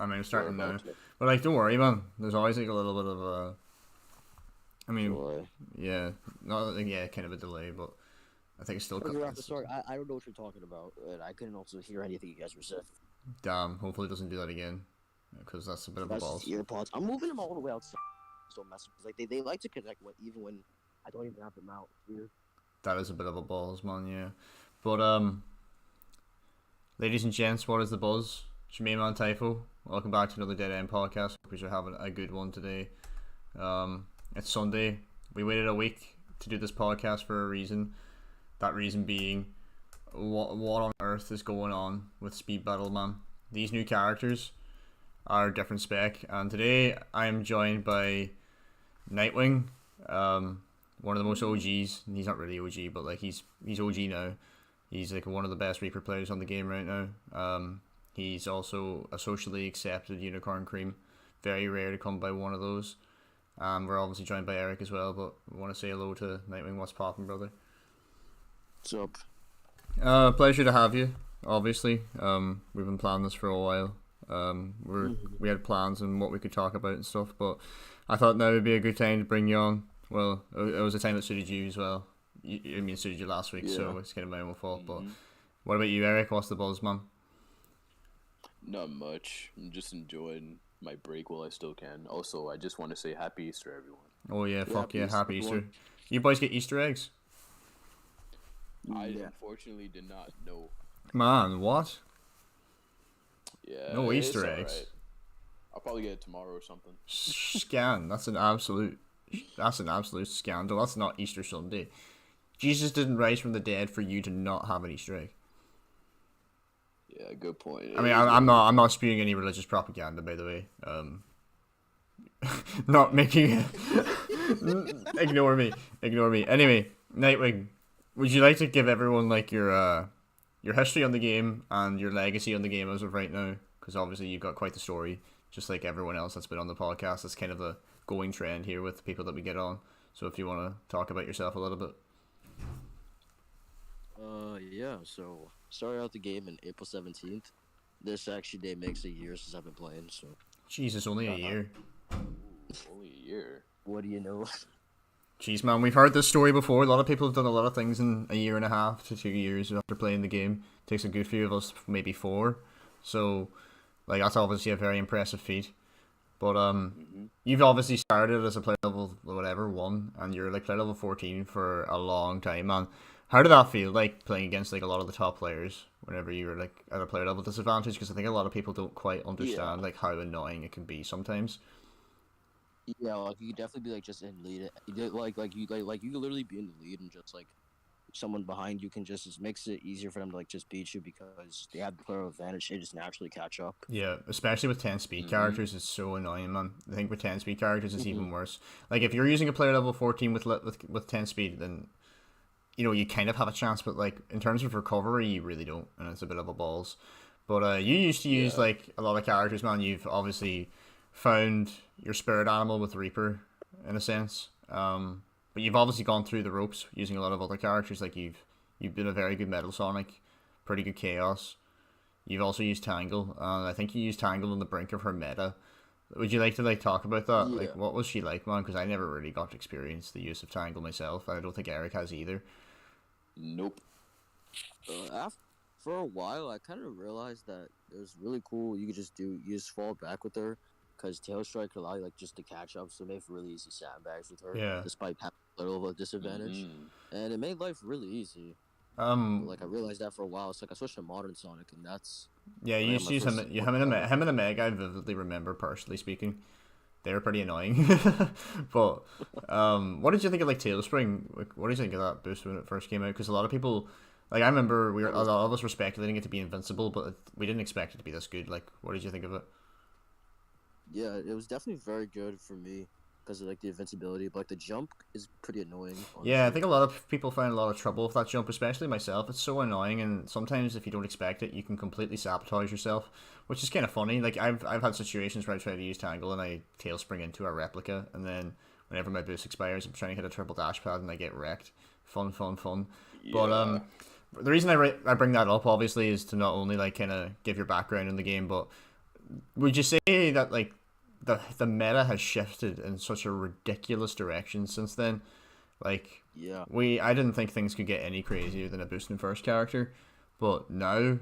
I mean, I'm We're starting now. about to But, like, don't worry, man. There's always, like, a little bit of a... I mean, enjoy. yeah. Not, like, yeah, kind of a delay, but I think it's still... You're at the start. I don't know what you're talking about, and I couldn't also hear anything you guys were saying. Damn, hopefully it doesn't do that again. Because that's a bit of a That's just balls. earpods. I'm moving them all the way outside. So messing because like they like to connect even when I don't even have them out. It's weird. That is a bit of a balls, man, yeah. But, ladies and gents, what is the buzz? It's your main man, Typho. Welcome back to another Dead End podcast. Hope you're having a good one today. It's Sunday. We waited a week to do this podcast for a reason. That reason being, what on earth is going on with Speed Battle, man? These new characters are a different spec, and today I am joined by Nightwing, one of the most OGs. He's not really OG, but like he's OG now. He's like one of the best Reaper players on the game right now. He's also a socially accepted unicorn cream. Very rare to come by one of those. We're obviously joined by Eric as well, but we want to say hello to Nightwing. What's poppin', brother? What's up? Pleasure to have you. Obviously, we've been planning this for a while. We had plans and what we could talk about and stuff, but I thought now would be a good time to bring you on. Well, it was a time that suited you as well. I mean, it suited you last week, so it's kind of my own fault. But what about you, Eric? What's the buzz, man? Not much. I'm just enjoying my break while I still can. Also, I just want to say Happy Easter, everyone. Oh yeah, fuck yeah, happy Easter. everyone. You boys get Easter eggs? I Yeah. unfortunately did not know. Man, what? Yeah. No it's Easter alright. eggs. I'll probably get it tomorrow or something. Scan. That's an absolute scandal. That's not Easter Sunday. Jesus didn't rise from the dead for you to not have an Easter egg. Yeah, good point. I mean, I'm not spewing any religious propaganda, by the way. Not making ignore me. Anyway, Nightwing, would you like to give everyone like your history on the game and your legacy on the game as of right now? Because obviously you've got quite the story, just like everyone else that's been on the podcast. That's kind of a going trend here with the people that we get on. So if you want to talk about yourself a little bit. Yeah. So started out the game in April 17th. This actually day makes a year since I've been playing. So Jesus, only a year. Only a year. what do you know? Jeez, man, we've heard this story before. A lot of people have done a lot of things in a year and a half to 2 years after playing the game. Takes a good few of us, maybe 4. So, like, that's obviously a very impressive feat. But you've obviously started as a player level whatever 1, and you're like player level 14 for a long time, man. How did that feel like playing against like a lot of the top players whenever you were like at a player level disadvantage? Because I think a lot of people don't quite understand like how annoying it can be sometimes. Yeah, like you could definitely be like just in lead. You could like you could literally be in the lead and just like someone behind you can just makes it easier for them to like just beat you because they have the player advantage. They just naturally catch up. Yeah, especially with 10 speed characters, it's so annoying, man. I think with 10 speed characters, it's even worse. Like, if you're using a player level 14 with 10 speed, then, you know, you kind of have a chance, but, like, in terms of recovery, you really don't, and it's a bit of a balls. But you used to use, like, a lot of characters, man. You've obviously found your spirit animal with Reaper, in a sense. But you've obviously gone through the ropes using a lot of other characters. Like you've been a very good Metal Sonic, pretty good Chaos. You've also used Tangle, and I think you used Tangle on the brink of her meta. Would you like to like talk about that? Yeah. Like, what was she like, man? Because I never really got to experience the use of Tangle myself. I don't think Eric has either. Nope. For a while, I kind of realized that it was really cool. You just fall back with her, because Tail Strike could allow you like just to catch up, so it made really easy sandbags with her. Yeah. Despite having a little of a disadvantage, and it made life really easy. Like I realized that for a while. It's like I switched to Modern Sonic, and that's Yeah, you I used got to use my him. first Him and a Meg. I vividly remember, personally speaking, they were pretty annoying. But what did you think of like Tailspring? Like, what did you think of that boost when it first came out? Because a lot of people, like I remember, a lot of us were speculating it to be invincible, but we didn't expect it to be this good. Like, what did you think of it? Yeah, it was definitely very good for me because of like the invincibility, but like the jump is pretty annoying. Honestly. Yeah, I think a lot of people find a lot of trouble with that jump, especially myself. It's so annoying, and sometimes if you don't expect it, you can completely sabotage yourself, which is kind of funny. Like I've had situations where I try to use Tangle and I tail spring into a replica, and then whenever my boost expires, I'm trying to hit a triple dash pad and I get wrecked. Fun. Yeah. But the reason I bring that up obviously is to not only like kind of give your background in the game, but would you say that like the meta has shifted in such a ridiculous direction since then? Like Yeah. I didn't think things could get any crazier than a boost in first character, but now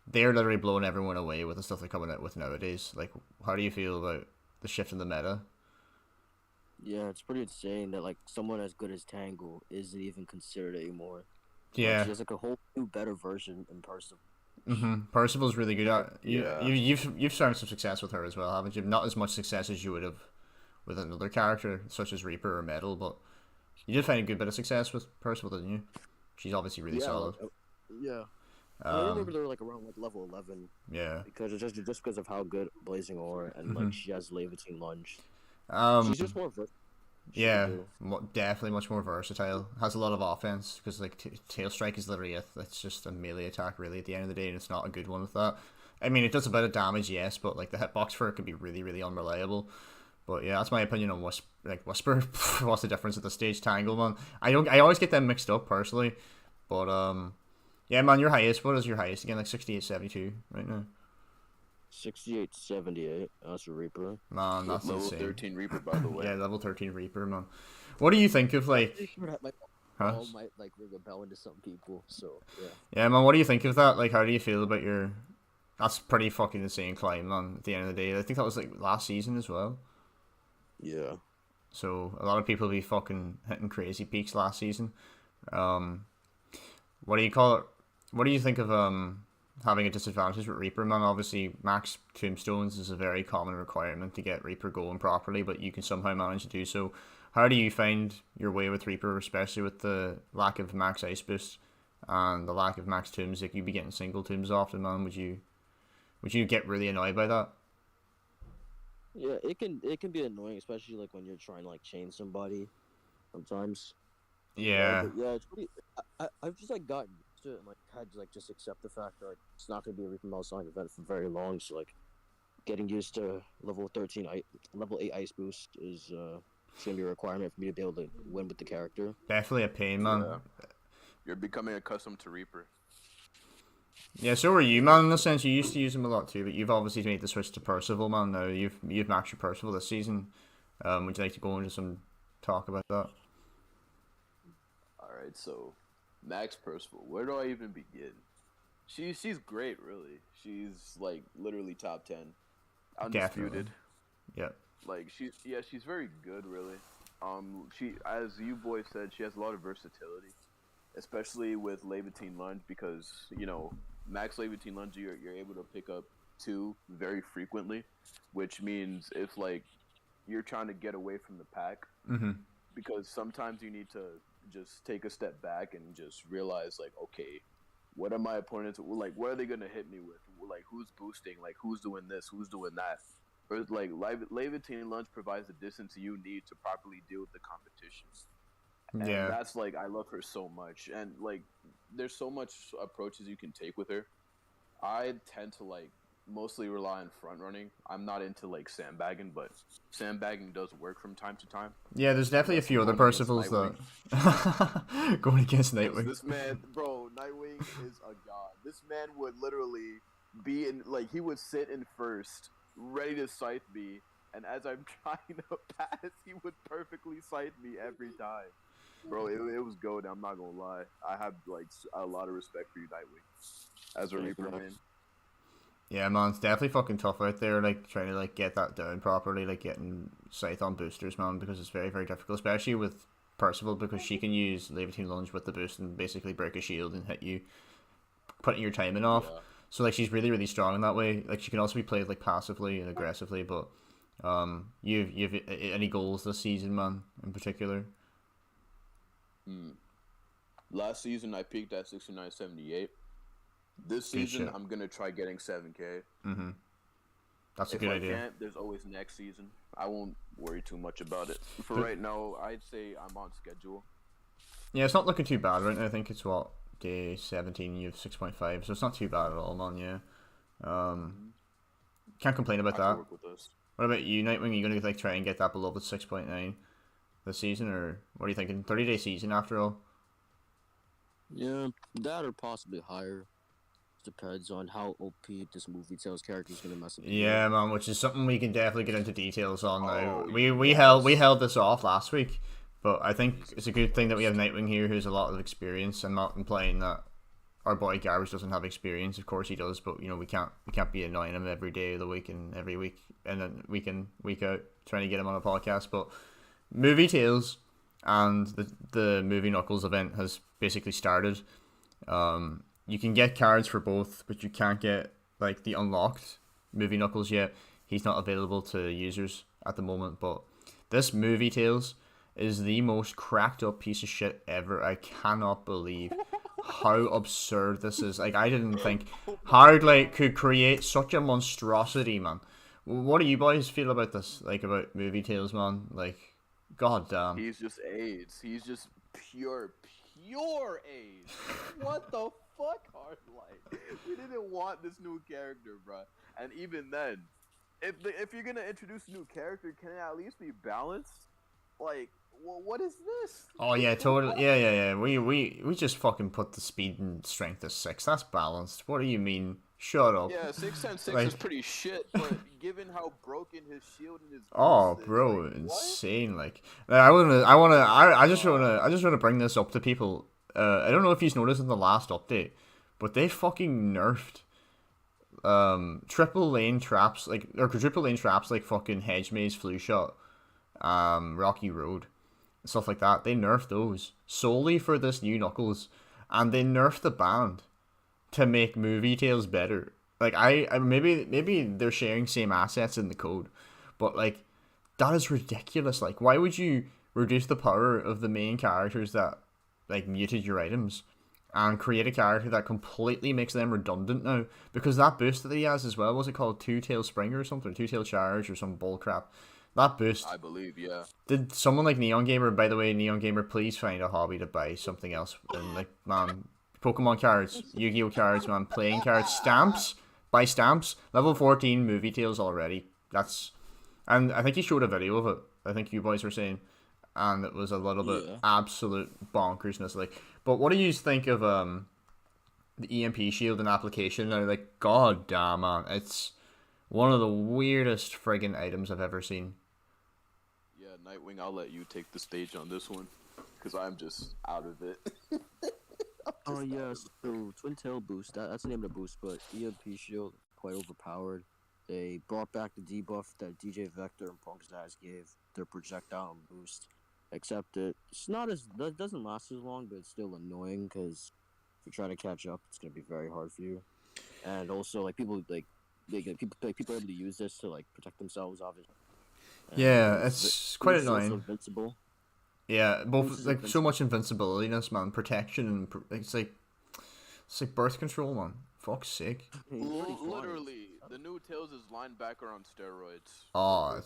they're literally blowing everyone away with the stuff they're coming out with nowadays. Like, how do you feel about the shift in the meta? Yeah, it's pretty insane that like someone as good as Tangle isn't even considered anymore. Like Yeah. she has like a whole new better version in person. Percival's really good at Yeah. you've found some success with her as well, haven't you? Not as much success as you would have with another character such as Reaper or Metal, but you did find a good bit of success with Percival, didn't you? She's obviously really Yeah, solid. yeah. I remember Um, they were like around like level 11 yeah. because it's just because of how good Blazing Aura and like she has Levitating Lunge. Um, She's just more versatile. yeah, definitely much more versatile. Has a lot of offense because like Tail Strike is literally it's just a melee attack really at the end of the day, and it's not a good one with that. I mean, it does a bit of damage, yes, but like the hitbox for it can be really, really unreliable. But yeah, that's my opinion on Whisper. What's the difference at the stage? Tangle, man. I always get them mixed up personally, but yeah, man, your highest. What is your highest again? Like 68-72 right now. 68-78. That's a Reaper. Man, that's Level insane. 13 Reaper, by the way. Yeah, level 13 Reaper, man. What do you think of like? That might Huh? all might like ring a bell into some people. So yeah. Yeah, man. What do you think of that? Like, how do you feel about your? That's pretty fucking insane climb, man. At the end of the day, I think that was like last season as well. Yeah. So a lot of people be fucking hitting crazy peaks last season. What do you call it? What do you think of having a disadvantage with Reaper, man? Obviously, max tombstones is a very common requirement to get Reaper going properly, but you can somehow manage to do so. How do you find your way with Reaper, especially with the lack of max ice boost and the lack of max tombs? Like, you be getting single tombs often, man. Would you get really annoyed by that? Yeah, it can be annoying, especially like when you're trying to like chain somebody sometimes. Yeah, But yeah, it's pretty. I've just like gotten used to it and like had to like just accept the fact that like it's not gonna be a Reaper Meltdown event for very long. So like getting used to level 8 ice boost is it's gonna be a requirement for me to be able to win with the character. definitely a pain, man. Yeah. You're becoming accustomed to Reaper. Yeah, so are you, man. In the sense, you used to use him a lot too, but you've obviously made the switch to Percival, man. Now you've maxed your Percival this season. Would you like to go into some talk about that? Alright, so Max Percival, where do I even begin? She's great, really. She's like literally top 10. Undisputed. Definitely. Yeah. Like she's very good, really. She, as you boys said, she has a lot of versatility, especially with Levitating Lunge because Max Levitating Lunge you're able to pick up 2 very frequently, which means if like you're trying to get away from the pack, because sometimes you need to just take a step back and just realize like, okay, what are my opponents like? What are they gonna hit me with? Like who's boosting? Like who's doing this? Who's doing that? Or like Levitating Lunge provides the distance you need to properly deal with the competition. And Yeah. that's like I love her so much, and like there's so much approaches you can take with her. I tend to like mostly rely on front running. I'm not into like sandbagging, but sandbagging does work from time to time. Yeah, there's definitely a few other Going against Percivals that going against Nightwing. This man, bro, Nightwing is a god. This man would literally be in like he would sit in first, ready to scythe me, and as I'm trying to pass, he would perfectly scythe me every time. Bro, it was gold. I'm not gonna lie. I have like a lot of respect for you, Nightwing, as a Reaper man. Yeah, man, it's definitely fucking tough out there, like, trying to, like, get that down properly, like, getting Scythe on boosters, man, because it's very, very difficult, especially with Percival, because she can use Levitating Lunge with the boost and basically break a shield and hit you, putting your timing off. Yeah. So, like, she's really, really strong in that way. Like, she can also be played, like, passively and aggressively, but, you've any goals this season, man, in particular? Last season, I peaked at 69-78. This season, I'm gonna try getting 7K. That's a good idea. If I can't, there's always next season. I won't worry too much about it. For right now, I'd say I'm on schedule. Yeah, it's not looking too bad right now. I think it's day 17. You have 6.5, so it's not too bad at all, man. Yeah. Can't complain about that. Work with us. What about you, Nightwing? Are you gonna like try and get that below the 6.9 this season, or what are you thinking? 30-day season after all. Yeah, that or possibly higher. depends on how OP this movie Tails character is gonna mess up. Yeah, man, which is something we can definitely get into details on now. Oh, We held this off last week, but I think it's a good thing that we have Nightwing here, who has a lot of experience. I'm not implying that our boy Garbage doesn't have experience. Of course he does, but we can't be annoying him every day of the week and every week and then week out trying to get him on a podcast. But Movie Tales and the Movie Knuckles event has basically started. You can get cards for both, but you can't get like the unlocked Movie Knuckles yet. He's not available to users at the moment. But this Movie Tales is the most cracked up piece of shit ever. I cannot believe how absurd this is. Like, I didn't think Hard could create such a monstrosity, man. What do you boys feel about this? Like, about Movie Tales, man? Like, god damn. He's just AIDS. He's just pure AIDS. What the fuck, Hardlight? We didn't want this new character, bruh. And even then, if you're gonna introduce a new character, can it at least be balanced? Like, what is this? Oh yeah, totally. Yeah. We just fucking put the speed and strength as 6. That's balanced. What do you mean? Shut up. Yeah, 6 is pretty shit, but given how broken his shield and his bro, like, insane. Like I just wanna bring this up to people. I don't know if you've noticed in the last update, but they fucking nerfed triple lane traps like fucking Hedge Maze Flu Shot, Rocky Road, stuff like that. They nerfed those solely for this new Knuckles, and they nerfed the band to make Movie Tales better. Like I maybe they're sharing same assets in the code, but like that is ridiculous. Like, why would you reduce the power of the main characters that like muted your items and create a character that completely makes them redundant now? Because that boost that he has as well, was it called Two-Tail Springer or something, Two-Tail Charge or some bull crap? That boost, I believe, yeah. Did someone like Neon Gamer, by the way, Neon Gamer, please find a hobby to buy something else. And like, man, Pokemon cards, Yu-Gi-Oh cards, man, playing cards, stamps, buy stamps. Level 14 Movie Tales already. And I think he showed a video of it. I think you boys were saying, and it was a little bit absolute bonkersness. Like, but what do you think of the EMP shield and application now? Like, god damn, man, it's one of the weirdest friggin' items I've ever seen. Yeah, Nightwing, I'll let you take the stage on this one, because I'm just out of it. Oh yeah, so Twin Tail boost, that's the name of the boost, but EMP shield, quite overpowered. They brought back the debuff that DJ Vector and Punk's Daz gave their projectile boost, except it doesn't last as long, but it's still annoying, because if you try to catch up, it's going to be very hard for you. And also, like, people are able to use this to, like, protect themselves, obviously. And yeah, it's quite annoying. Also invincible. Yeah, both like so much invincibility in this, man. Protection and it's like birth control, man. Fuck's sake. Literally, the new Tails is linebacker on steroids. Oh,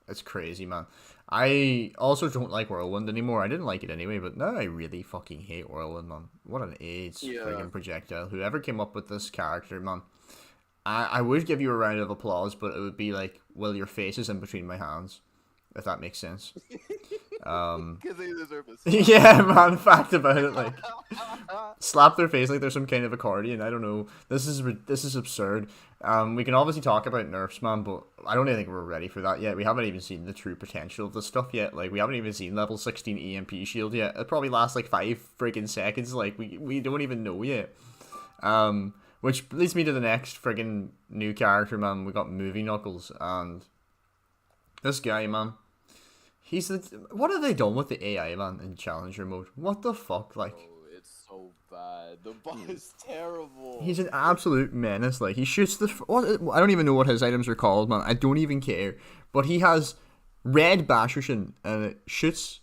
it's crazy, man. I also don't like Whirlwind anymore. I didn't like it anyway, but now I really fucking hate Whirlwind, man. What an AIDS friggin' projectile. Whoever came up with this character, man. I would give you a round of applause, but it would be like, well, your face is in between my hands, if that makes sense. Because they deserve it. Yeah, man, fact about it, like, slap their face like they're some kind of accordion. I don't know. This is absurd. We can obviously talk about nerfs, man, but I don't even think we're ready for that yet. We haven't even seen the true potential of this stuff yet. Like, we haven't even seen level 16 EMP shield yet. It probably lasts like 5 friggin' seconds. Like, we don't even know yet. Which leads me to the next friggin' new character, man. We got Movie Knuckles, and this guy, man. What have they done with the AI, man, in Challenger mode? What the fuck, like? Oh, it's so bad. The bot is terrible. He's an absolute menace. Like, he shoots I don't even know what his items are called, man. I don't even care. But he has red Basherson, and it shoots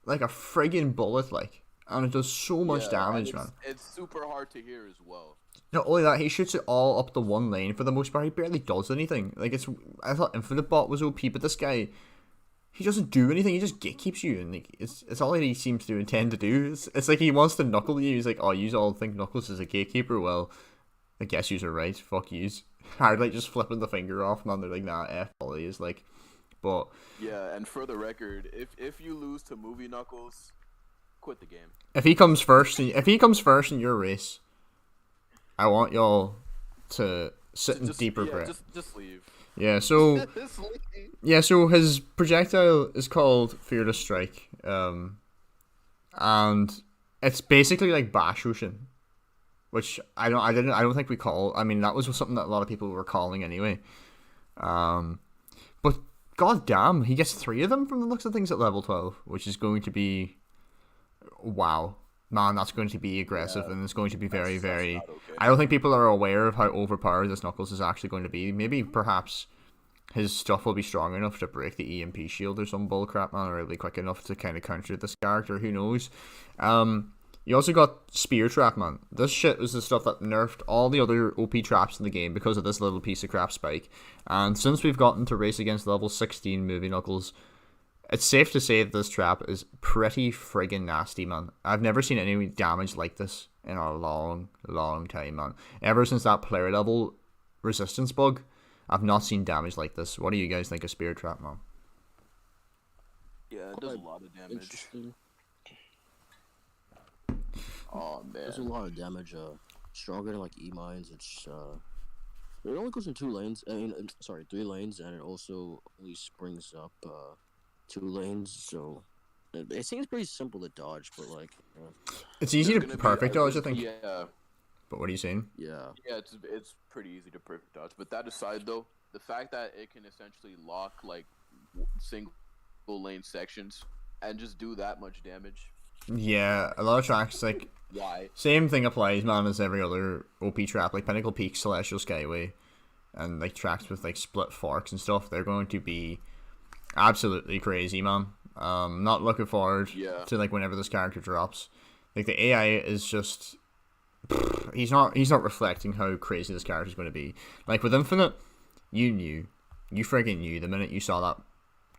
like a friggin' bullet, like, and it does so much damage, man. It's super hard to hear as well. Not only that, he shoots it all up the one lane for the most part. He barely does anything. Like, I thought Infinite Bot was OP, but this guy, he doesn't do anything. He just gatekeeps you, and like, it's all that he seems to intend to do. It's like he wants to knuckle you. He's like, oh, you all think Knuckles is a gatekeeper? Well, I guess you're right. Fuck yous. Hard like just flipping the finger off, man. They're like, nah, F all he is like. But yeah, and for the record, if you lose to Movie Knuckles, quit the game. If he comes first in your race, I want y'all to sit in deep regret. Just leave. Yeah, so so his projectile is called Fearless Strike, and it's basically like Bash Ocean, which I don't think we call. I mean, that was something that a lot of people were calling anyway. But god damn, he gets 3 of them from the looks of things at level 12, which is going to be wow. Man, that's going to be aggressive, and it's going to be very, very... not okay. I don't think people are aware of how overpowered this Knuckles is actually going to be. Maybe, perhaps, his stuff will be strong enough to break the EMP shield or some bullcrap, man, or it'll be quick enough to kind of counter this character, who knows. You also got Spear Trap, man. This shit was the stuff that nerfed all the other OP traps in the game because of this little piece of crap spike. And since we've gotten to race against level 16 Movie Knuckles, it's safe to say that this trap is pretty friggin' nasty, man. I've never seen any damage like this in a long, long time, man. Ever since that player level resistance bug, I've not seen damage like this. What do you guys think of Spear Trap, man? Yeah, it does a lot of damage. Interesting. Oh man, There's a lot of damage. Stronger than like E-mines. It's it only goes in 2 lanes. I mean, 3 lanes, and it also only springs up 2 lanes. So it seems pretty simple to dodge, but like It's easy There's to gonna be perfect a dodge, I risk- think. Yeah, But what are you saying? yeah. it's pretty easy to perfect dodge. But that aside, though, the fact that it can essentially lock like single lane sections and just do that much damage. Yeah, a lot of tracks, like, Why? same thing applies, man, as every other OP trap, like Pinnacle Peak, Celestial Skyway, and like tracks with like split forks and stuff. They're going to be absolutely crazy, man. Not looking forward Yeah. to like whenever this character drops. Like the AI is just he's not reflecting how crazy this character is going to be. Like with Infinite, you friggin' knew the minute you saw that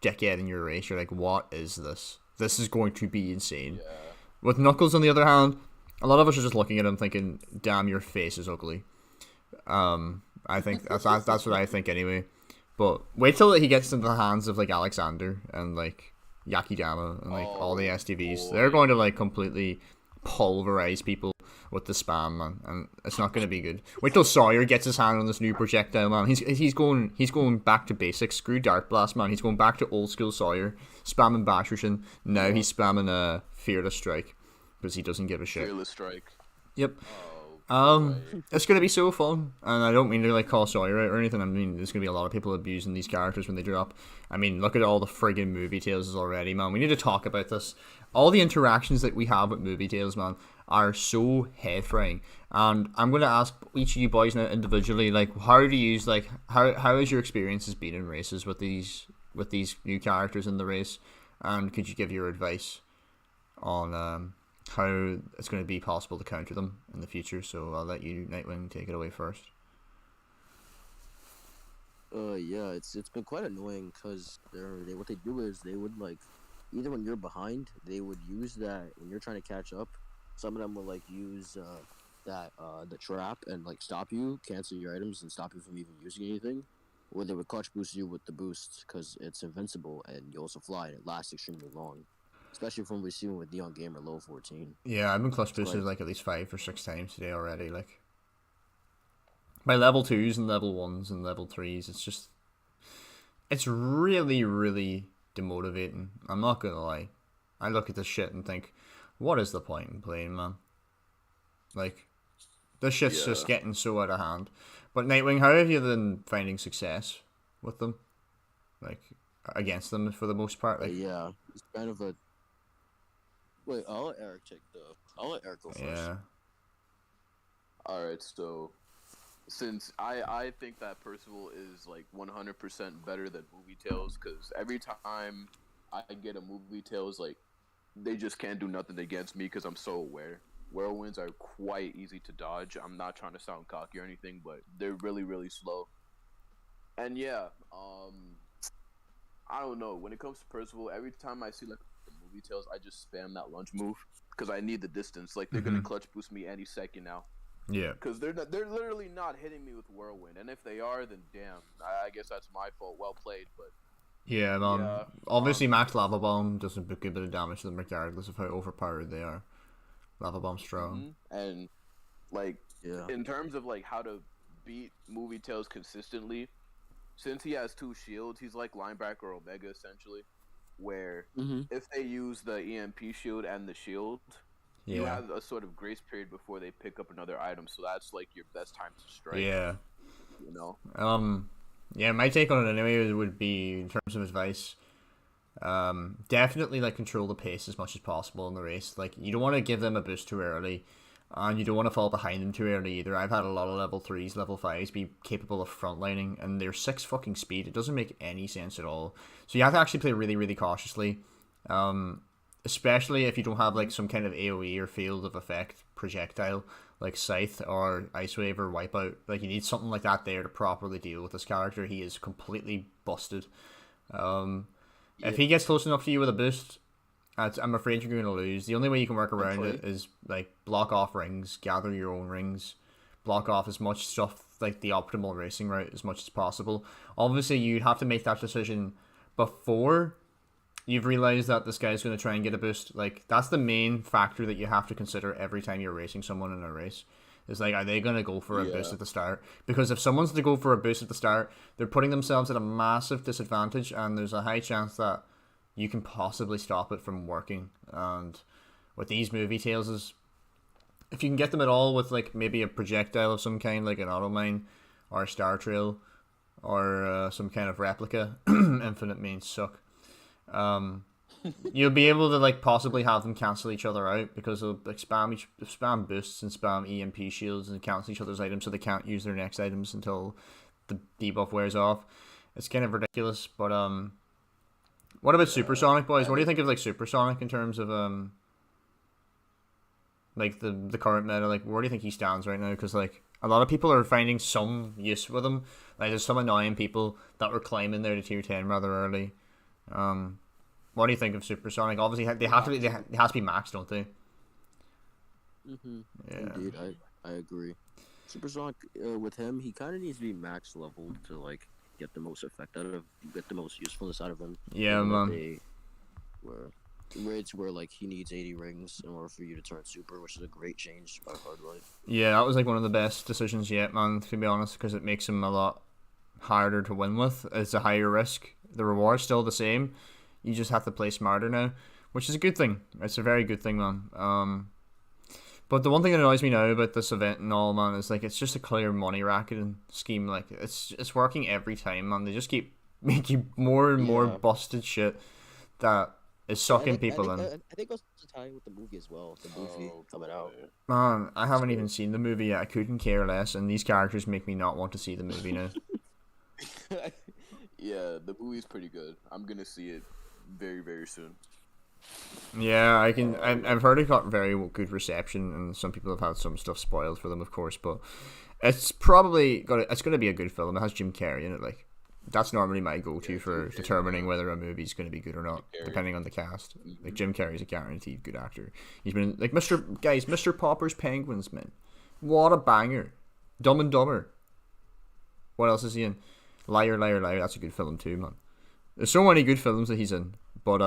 dickhead in your race. You're like, what is this? This is going to be insane. Yeah. With Knuckles, on the other hand, a lot of us are just looking at him thinking, damn, your face is ugly. I think that's what I think anyway. But wait till he gets into the hands of like Alexander and like Yakidama and like all the STVs. boy. They're going to like completely pulverize people with the spam, man, and it's not going to be good. Wait till Sawyer gets his hand on this new projectile, man. He's going back to basics. Screw Dart Blast, man. He's going back to old school Sawyer, spamming Basherson. Now he's spamming Fearless Strike because he doesn't give a shit. Fearless Strike. Yep. Oh. boy. It's gonna be so fun, and I don't mean to like call Sawyer out or anything. I mean, there's gonna be a lot of people abusing these characters when they drop. I mean, look at all the friggin' movie tales already, man. We need to talk about this. All the interactions that we have with movie tales, man, are so head frying. And I'm gonna ask each of you boys now individually, like, how do you like how has your experiences been in races with these new characters in the race, and could you give your advice on how it's going to be possible to counter them in the future? So I'll let you, Nightwing, take it away first. Yeah, it's been quite annoying because what they do is they would like either when you're behind they would use that when you're trying to catch up. Some of them will like use the trap and like stop you, cancel your items, and stop you from even using anything. Or they would clutch boost you with the boost because it's invincible and you also fly and it lasts extremely long. Especially from what we've seen with Neon Gamer low 14. Yeah, I've been clutch boosted like at least 5 or 6 times today already. Like by level 2s and level 1s and level 3s, it's really, really demotivating. I'm not gonna lie. I look at this shit and think, what is the point in playing, man? Like, this shit's just getting so out of hand. But Nightwing, how have you been finding success with them? Like, against them for the most part? Like, Yeah, it's kind of a. Wait, I'll let Eric go first. yeah. Alright, so since I think that Percival is like 100% better than Movie Tales, because every time I get a Movie Tales, like, they just can't do nothing against me because I'm so aware. Whirlwinds are quite easy to dodge. I'm not trying to sound cocky or anything, but they're really, really slow. And yeah, I don't know. When it comes to Percival, every time I see like the Movie Tales, I just spam that lunge move because I need the distance. Like, they're gonna clutch boost me any second now. Yeah. Because they're literally not hitting me with Whirlwind, and if they are, then damn, I guess that's my fault. Well played, but Yeah, Yeah, obviously Max Lava Bomb does a good bit of damage to them regardless of how overpowered they are. Lava Bomb's strong. and like Yeah. in terms of like how to beat movie tails consistently, since he has two shields, he's like linebacker Omega essentially. Where Mm-hmm. if they use the EMP shield and the shield, you Yeah. have a sort of grace period before they pick up another item. So that's like your best time to strike. Yeah. You know. Yeah. My take on it anyway would be in terms of advice. Definitely like control the pace as much as possible in the race. Like you don't want to give them a boost too early, and you don't want to fall behind them too early either. I've had a lot of level 3s, level 5s be capable of frontlining, and they're 6 fucking speed. It doesn't make any sense at all. So you have to actually play really, really cautiously. Especially if you don't have like some kind of AoE or field of effect projectile like Scythe or Ice Wave or Wipeout. Like you need something like that there to properly deal with this character. He is completely busted. If he gets close enough to you with a boost, I'm afraid you're going to lose. The only way you can work around it is like block off rings, gather your own rings, block off as much stuff like the optimal racing route as much as possible. Obviously, you'd have to make that decision before you've realized that this guy's going to try and get a boost. Like that's the main factor that you have to consider every time you're racing someone in a race. Is like, are they going to go for a boost at the start? Because if someone's to go for a boost at the start, they're putting themselves at a massive disadvantage, and there's a high chance that you can possibly stop it from working. And with these movie tales, is if you can get them at all with like maybe a projectile of some kind, like an auto mine or a star trail or some kind of replica, infinite mains suck. You'll be able to like possibly have them cancel each other out because they'll like spam boosts and spam EMP shields and cancel each other's items, so they can't use their next items until the debuff wears off. It's kind of ridiculous, but what about Supersonic, boys? What do you think of like Supersonic in terms of like the current meta? Like where do you think he stands right now? Because like a lot of people are finding some use with him. Like there's some annoying people that were climbing there to tier 10 rather early. What do you think of Supersonic? Obviously, they have to be. They has to be maxed, don't they? Mm-hmm. Yeah. Indeed, I agree. Supersonic, with him, he kind of needs to be max leveled to like get the most effect out of, get the most usefulness out of him. Yeah, man. Where raids where like he needs 80 rings in order for you to turn super, which is a great change by Hard Life. Yeah, that was like one of the best decisions yet, man. To be honest, because it makes him a lot harder to win with. It's a higher risk. The reward's still the same. You just have to play smarter now, which is a good thing. It's a very good thing, man. But the one thing that annoys me now about this event and all, man, is like it's just a clear money racketing scheme. Like it's working every time, man. They just keep making more and more busted shit that is sucking people in. I think it's tying with the movie as well. The movie coming out. Man, I haven't even seen the movie yet. I couldn't care less, and these characters make me not want to see the movie now. Yeah, the movie's pretty good. I'm gonna see it very, very soon. Yeah, I've heard it got very good reception, and some people have had some stuff spoiled for them, of course. But it's probably it's gonna be a good film. It has Jim Carrey in it. Like that's normally my go-to for determining whether a movie's going to be good or not, depending on the cast. Like Jim Carrey's a guaranteed good actor. He's been like Mr. Popper's Penguins, man. What a banger! Dumb and Dumber. What else is he in? Liar, Liar, Liar. That's a good film too, man. There's so many good films that he's in, but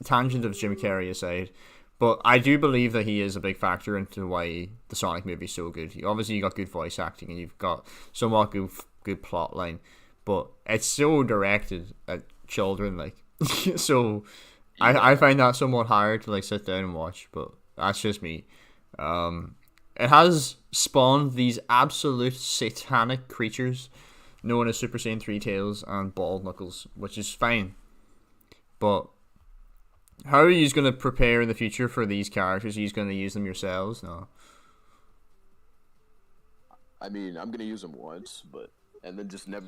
tangent of Jim Carrey aside, but I do believe that he is a big factor into why the Sonic movie is so good. Obviously, you got good voice acting and you've got somewhat good plot line, but it's so directed at children, like so. Yeah. I find that somewhat hard to like sit down and watch, but that's just me. It has spawned these absolute satanic creatures known as Super Saiyan 3 Tails and Bald Knuckles, which is fine. But how are you going to prepare in the future for these characters? Are you going to use them yourselves? No. I mean, I'm going to use them once, and then just never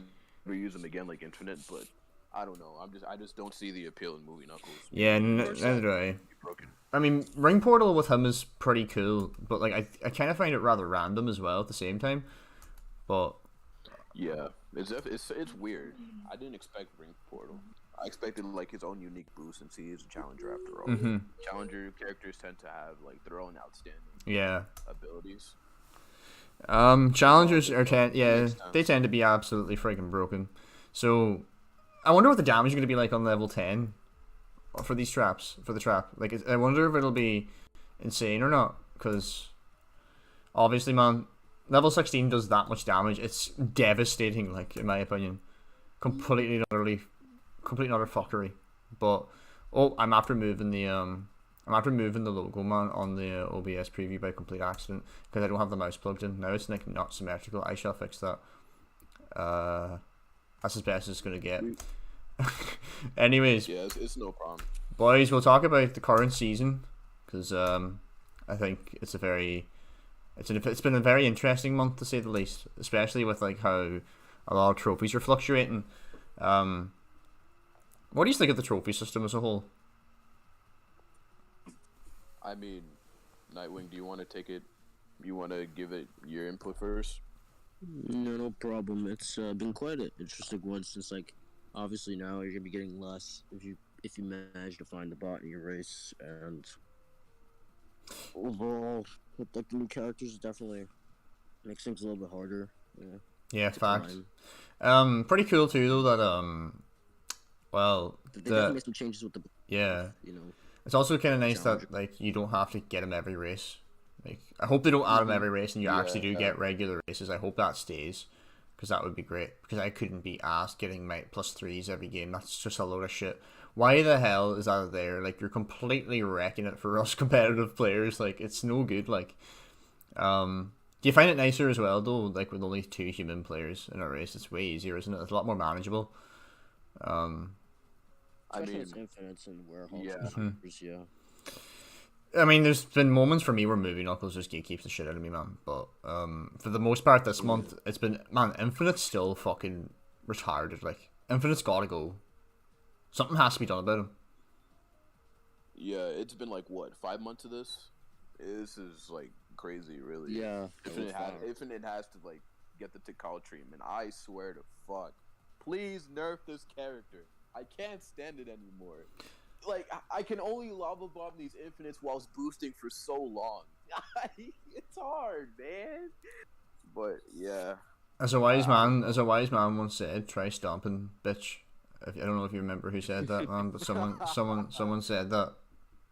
use them again like Infinite, but I don't know. I just don't see the appeal in movie Knuckles. Yeah, neither do I. I mean, Ring Portal with him is pretty cool, but like I kind of find it rather random as well at the same time. But yeah, it's weird. I didn't expect Ring Portal. I expected like his own unique boost, since he is a challenger after all. Mm-hmm. Challenger characters tend to have like their own outstanding abilities. Challengers they tend to be absolutely freaking broken. So I wonder what the damage is going to be like on level 10 for these traps, for the trap. Like I wonder if it'll be insane or not, because obviously, man, level 16 does that much damage. It's devastating, like, in my opinion. Completely and utter fuckery. But, I'm after moving the logo, man, on the OBS preview by complete accident because I don't have the mouse plugged in. Now it's like not symmetrical. I shall fix that. That's as best as it's gonna get. Anyways, Yeah, it's no problem. boys, we'll talk about the current season because I think it's been a very interesting month to say the least, especially with like how a lot of trophies are fluctuating. What do you think of the trophy system as a whole? I mean, Nightwing, do you want to take it? You want to give it your input first? No problem. It's been quite an interesting one since, like, obviously now you're gonna be getting less if you manage to find the bot in your race, and overall, with like the new characters, definitely makes things a little bit harder. Yeah, to fact. climb. Pretty cool too though that well, They definitely made some changes with the yeah. you know. It's also kind of nice Challenge. that like you don't have to get him every race. Like I hope they don't add him every race and you actually do Yeah. get regular races. I hope that stays because that would be great. Because I couldn't be asked getting my +3s every game. That's just a load of shit. Why the hell is that there? Like you're completely wrecking it for us competitive players. Like it's no good. Like, do you find it nicer as well though? Like with only 2 human players in a race, it's way easier, isn't it? It's a lot more manageable. I Especially mean, with infinites and warehouse. yeah. Yeah. I mean, there's been moments for me where Movie Knuckles just gatekeeps the shit out of me, man. But for the most part this month, it's been, man, Infinite's still fucking retarded. Like, Infinite's gotta go. Something has to be done about him. Yeah, it's been like what, 5 months of this? This is like crazy, really. Yeah. Infinite has to like get the Tikal treatment. I swear to fuck. Please nerf this character. I can't stand it anymore. Like I can only lava bomb these infinites whilst boosting for so long. It's hard, man. But yeah. As a wise man once said, "Try stomping, bitch." I don't know if you remember who said that, man, but someone said that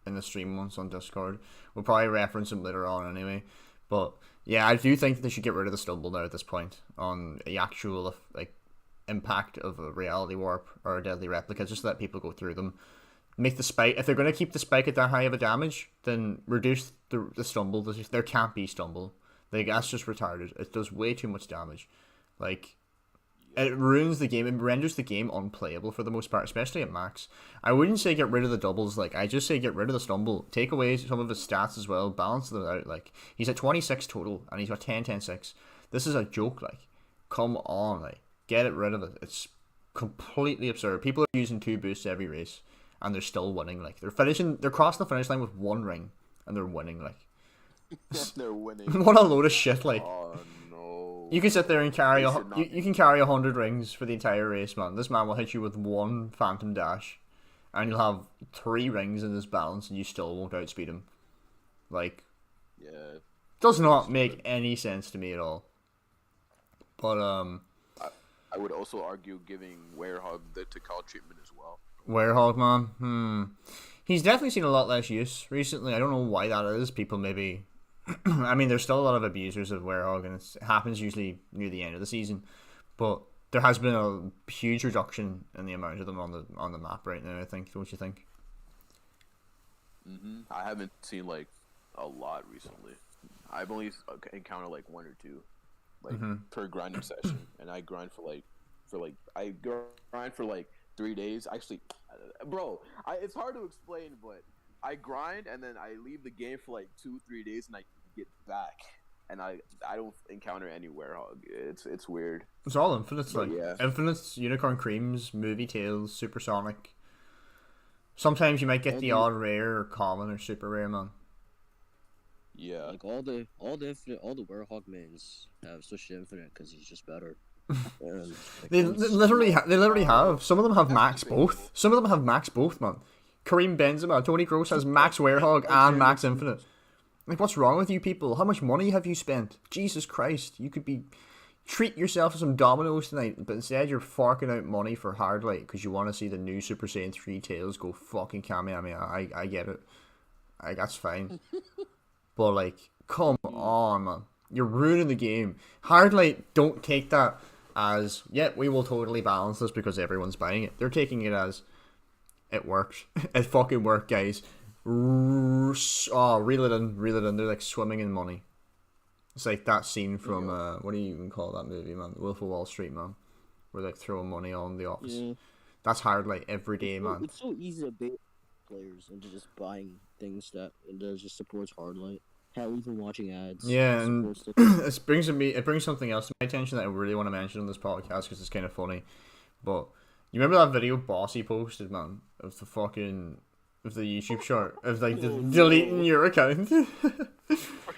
in the stream once on Discord. We'll probably reference him later on anyway. But yeah, I do think that they should get rid of the stumble now at this point on the actual like impact of a reality warp or a deadly replica. Just let people go through them. Make the spike, if they're going to keep the spike at that high of a damage, then reduce the stumble. There can't be stumble. Like, that's just retarded. It does way too much damage. Like, it ruins the game. It renders the game unplayable for the most part, especially at max. I wouldn't say get rid of the doubles. Like, I just say get rid of the stumble. Take away some of his stats as well. Balance them out. Like, he's at 26 total, and he's got 10, 10, 6. This is a joke. Like, come on. Like, get rid of it. It's completely absurd. People are using 2 boosts every race, and they're still winning. Like, they're crossing the finish line with 1 ring, and they're winning. Like, They're winning. what a load of shit. Like, Oh no. you can sit there and carry They should not you can carry 100 rings for the entire race, man. This man will hit you with 1 phantom dash, and you'll have 3 rings in his balance, and you still won't outspeed him. Like, Yeah. does not make any sense to me at all. But I would also argue giving Werehog the Tikal treatment as well. Werehog, man, he's definitely seen a lot less use recently. I don't know why that is. People maybe, I mean, there's still a lot of abusers of Werehog, and it happens usually near the end of the season. But there has been a huge reduction in the amount of them on the map right now. I think. Don't you think? I haven't seen like a lot recently. I've only encountered like 1 or 2, like per grinding session, and I grind for like 3 days. Actually, bro, it's hard to explain, but I grind and then I leave the game for like 2-3 days, and I get back, and I don't encounter any Werehog. It's weird. It's all infinites, But like yeah. infinites, unicorn creams, movie tails, supersonic. Sometimes you might get the odd rare or common or super rare, man. Yeah. Like all the Werehog mains have switched to infinite because he's just better. And, like, They literally have. Some of them have max debatable. both. Some of them have max both, man. Kareem Benzema, Tony Kroos has max Werehog and max infinite. Like, what's wrong with you people? How much money have you spent? Jesus Christ, you could be treat yourself to some Dominoes tonight, but instead you're forking out money for Hardlight because you want to see the new Super Saiyan 3 Tails go fucking Kamehameha. I get it. That's fine. But, like, come on, man. You're ruining the game. Hardlight don't take that as, yeah, we will totally balance this because everyone's buying it. They're taking it as, it worked. It fucking worked, guys. Oh, reel it in, reel it in. They're like swimming in money. It's like that scene from, what do you even call that movie, man? Wolf of Wall Street, man. Where they're like throwing money on the office. Yeah. That's Hardlight every day, man. It's so easy to bait players into just buying things that just supports Hardlight. Hell, even watching ads. Yeah, and it brings something else to my attention that I really want to mention on this podcast because it's kind of funny. But you remember that video Bossy posted, man, of the fucking the YouTube short of like deleting your account.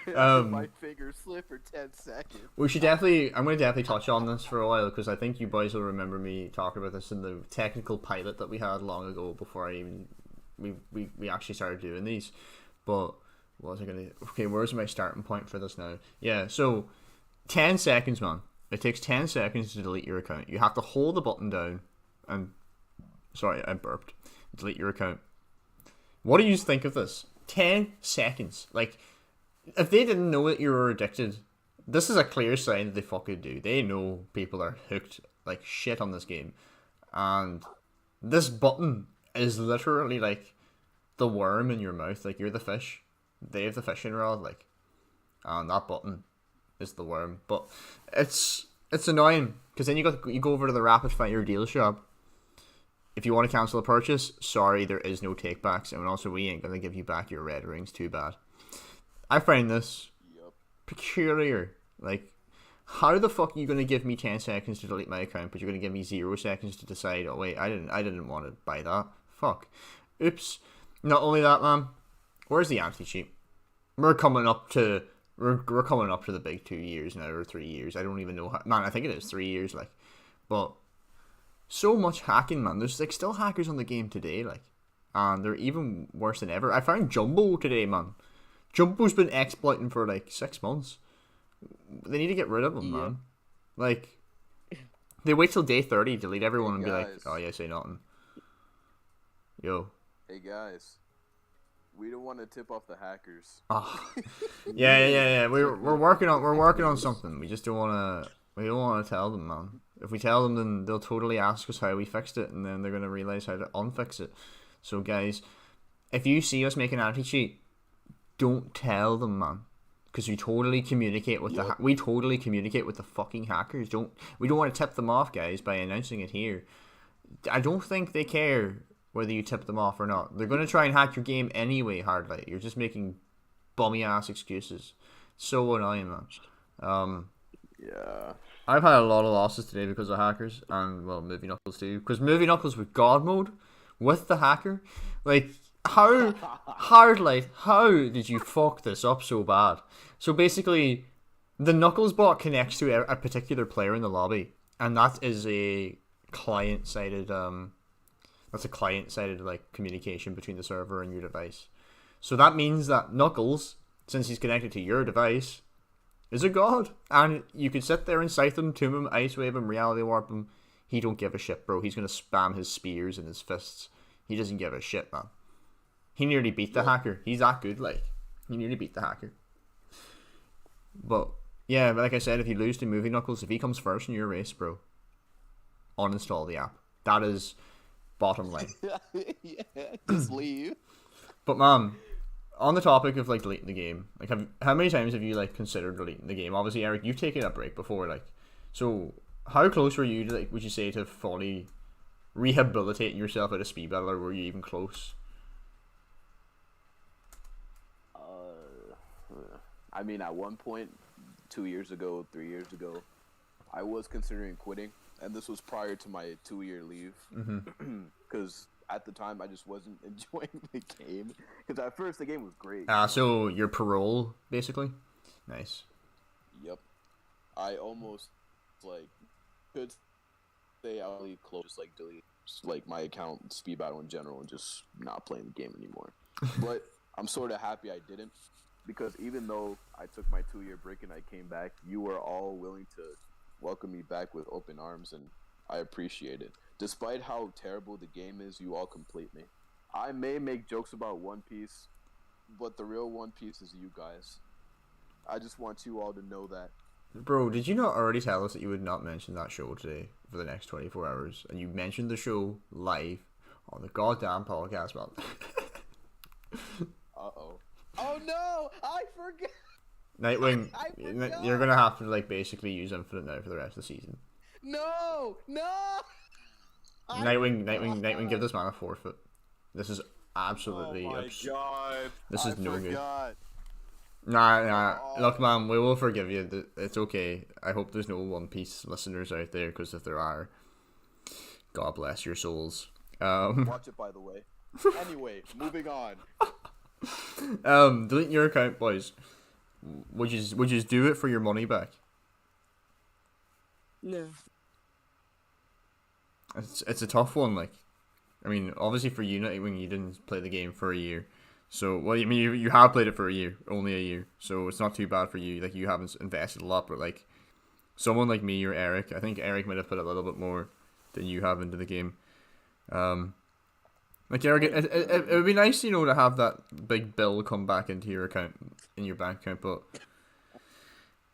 My fingers slip for 10 seconds. We should definitely. I'm going to definitely touch on this for a while because I think you boys will remember me talking about this in the technical pilot that we had long ago before I even we actually started doing these. But what was I gonna? Okay, where's my starting point for this now? Yeah, so 10 seconds, man. It takes 10 seconds to delete your account. You have to hold the button down and sorry, I burped. Delete your account. What do you think of this? 10 seconds. Like, if they didn't know that you were addicted, this is a clear sign that they fucking do. They know people are hooked like shit on this game. And this button is literally like the worm in your mouth. Like, you're the fish. They have the fishing rod, like. And that button is the worm. But it's annoying. Because then you go over to the rapid fire deal shop. If you want to cancel a purchase, sorry, there is no takebacks. And also, we ain't going to give you back your red rings. Too bad. I find this peculiar. Like, how the fuck are you going to give me 10 seconds to delete my account, but you're going to give me 0 seconds to decide, oh wait, I didn't want to buy that. Fuck. Oops. Not only that, man. Where's the anti-cheat? We're coming up to the big 2 years now, or 3 years. I don't even know how, man, I think it is 3 years, like. But so much hacking, man. There's like still hackers on the game today, like. And they're even worse than ever. I found Jumbo today, man. Jumbo's been exploiting for like 6 months. They need to get rid of him, man. Like, they wait till day 30, delete everyone, and be like, oh yeah, say nothing. Yo. Hey guys. We don't want to tip off the hackers. Oh. Yeah. We're working on something. We just don't want to tell them, man. If we tell them, then they'll totally ask us how we fixed it, and then they're gonna realize how to unfix it. So guys, if you see us making anti-cheat, don't tell them, man, because we totally communicate with the fucking hackers. We don't want to tip them off, guys, by announcing it here. I don't think they care whether you tip them off or not. They're gonna try and hack your game anyway, Hardlight. You're just making bummy ass excuses. So annoying, man. Yeah. I've had a lot of losses today because of hackers, and well, Movie Knuckles too. Because Movie Knuckles with God mode, with the hacker, like. How, Hardlight, how did you fuck this up so bad? So basically, the Knuckles bot connects to a particular player in the lobby, and that is a client-sided, like communication between the server and your device. So that means that Knuckles, since he's connected to your device, is a god, and you could sit there and scythe him, tomb him, ice wave him, reality warp him. He don't give a shit, bro. He's gonna spam his spears and his fists. He doesn't give a shit, man. He nearly beat the hacker. He's that good, like. He nearly beat the hacker. But, yeah, like I said, if you lose to Movie Knuckles, if he comes first in your race, bro, uninstall the app. That is bottom line. Just leave. But, man, on the topic of, like, deleting the game, like, how many times have you, like, considered deleting the game? Obviously, Eric, you've taken a break before, like. So, how close were you to, like, would you say, to fully rehabilitating yourself out of speed battle, or were you even close? I mean, at one point, 2 years ago, 3 years ago, I was considering quitting, and this was prior to my 2-year leave, because at the time I just wasn't enjoying the game. Because at first the game was great. So your parole, basically. Nice. Yep. I almost could say I'll leave close, just delete my account, speed battle in general, and just not playing the game anymore. But I'm sort of happy I didn't. Because even though I took my 2-year break and I came back, you were all willing to welcome me back with open arms, and I appreciate it. Despite how terrible the game is, you all complete me. I may make jokes about One Piece, but the real One Piece is you guys. I just want you all to know that. Bro, did you not already tell us that you would not mention that show today for the next 24 hours? And you mentioned the show live on the goddamn podcast, man. Uh-oh. Oh no! I forgot! Nightwing, I forgot! you're gonna have to, like, basically use Infinite now for the rest of the season. No! No! Nightwing, give this man a forfeit. This is absolutely Oh my god. This is no good. forgot. Nah. Look, man, we will forgive you. It's okay. I hope there's no One Piece listeners out there, because if there are, God bless your souls. Watch it, by the way. Anyway, moving on. Delete your account, boys. Would you do it for your money back? No. It's a tough one. Like, I mean, obviously for you, when you didn't play the game for a year, so well, I mean, you have played it for a year, only a year, so it's not too bad for you. Like, you haven't invested a lot, but like someone like me or Eric, I think Eric might have put a little bit more than you have into the game. Like, Eric, it would be nice, you know, to have that big bill come back into your account, in your bank account, but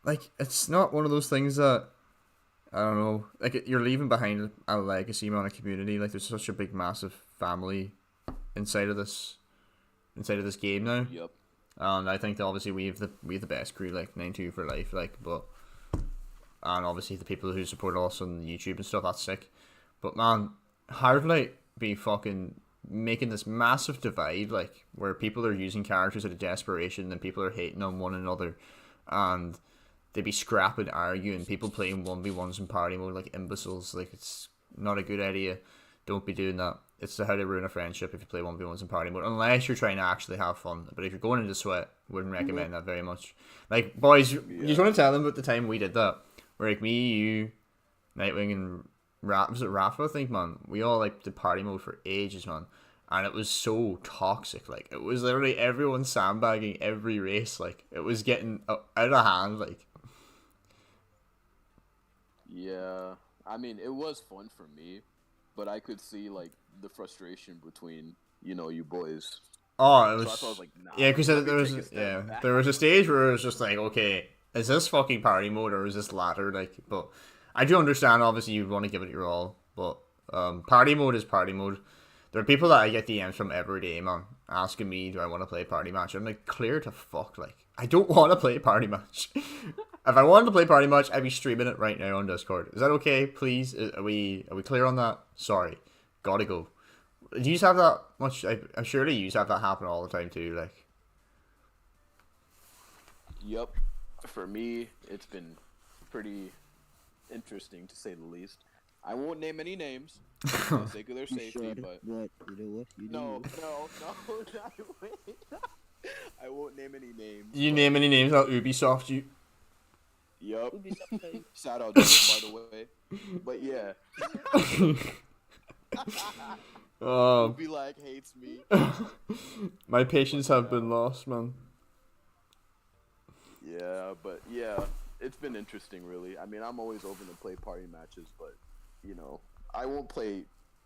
like, it's not one of those things that, I don't know, like, you're leaving behind a legacy, man, a community. Like, there's such a big, massive family inside of this game now. Yep. And I think that obviously we have the best crew, like 9-2 for life, like, but, and obviously the people who support us on YouTube and stuff, that's sick. But man, hard like be fucking making this massive divide, like, where people are using characters out of desperation and people are hating on one another, and they be scrapping, arguing, people playing 1v1s in party mode like imbeciles. Like, it's not a good idea. Don't be doing that. It's how to ruin a friendship if you play 1v1s in party mode, unless you're trying to actually have fun. But if you're going into sweat, wouldn't recommend that very much. Like, boys, you just want to tell them about the time we did that, where like me, you, Nightwing, and was it Rafa, I think, man? We all like did party mode for ages, man. And it was so toxic. Like, it was literally everyone sandbagging every race. Like, it was getting out of hand. Like, Yeah. I mean, it was fun for me, but I could see, like, the frustration between, you know, you boys. oh, it So was, that's why I was like, nah. yeah, because let me there was take a step back. there was a stage where it was just like, okay, is this fucking party mode or is this ladder? Like, but I do understand, obviously, you want to give it your all, but party mode is party mode. There are people that I get DMs from every day, man, asking me, do I want to play party match? I'm like, clear to fuck, like, I don't want to play party match. If I wanted to play party match, I'd be streaming it right now on Discord. Is that okay, please? Are we clear on that? Sorry, gotta go. Do you have that much? I'm surely you have that happen all the time too, like. Yep. For me, it's been pretty interesting, to say the least. I won't name any names for the sake of their safety, but What? You know what? You no, know not wait. I won't name any names. You but- name any names out Ubisoft, you. Yup. what? Shout out, David, by the way. But yeah, be like hates me. My patience have been lost, man. Yeah, but yeah, it's been interesting, really. I mean, I'm always open to play party matches, but you know, I won't play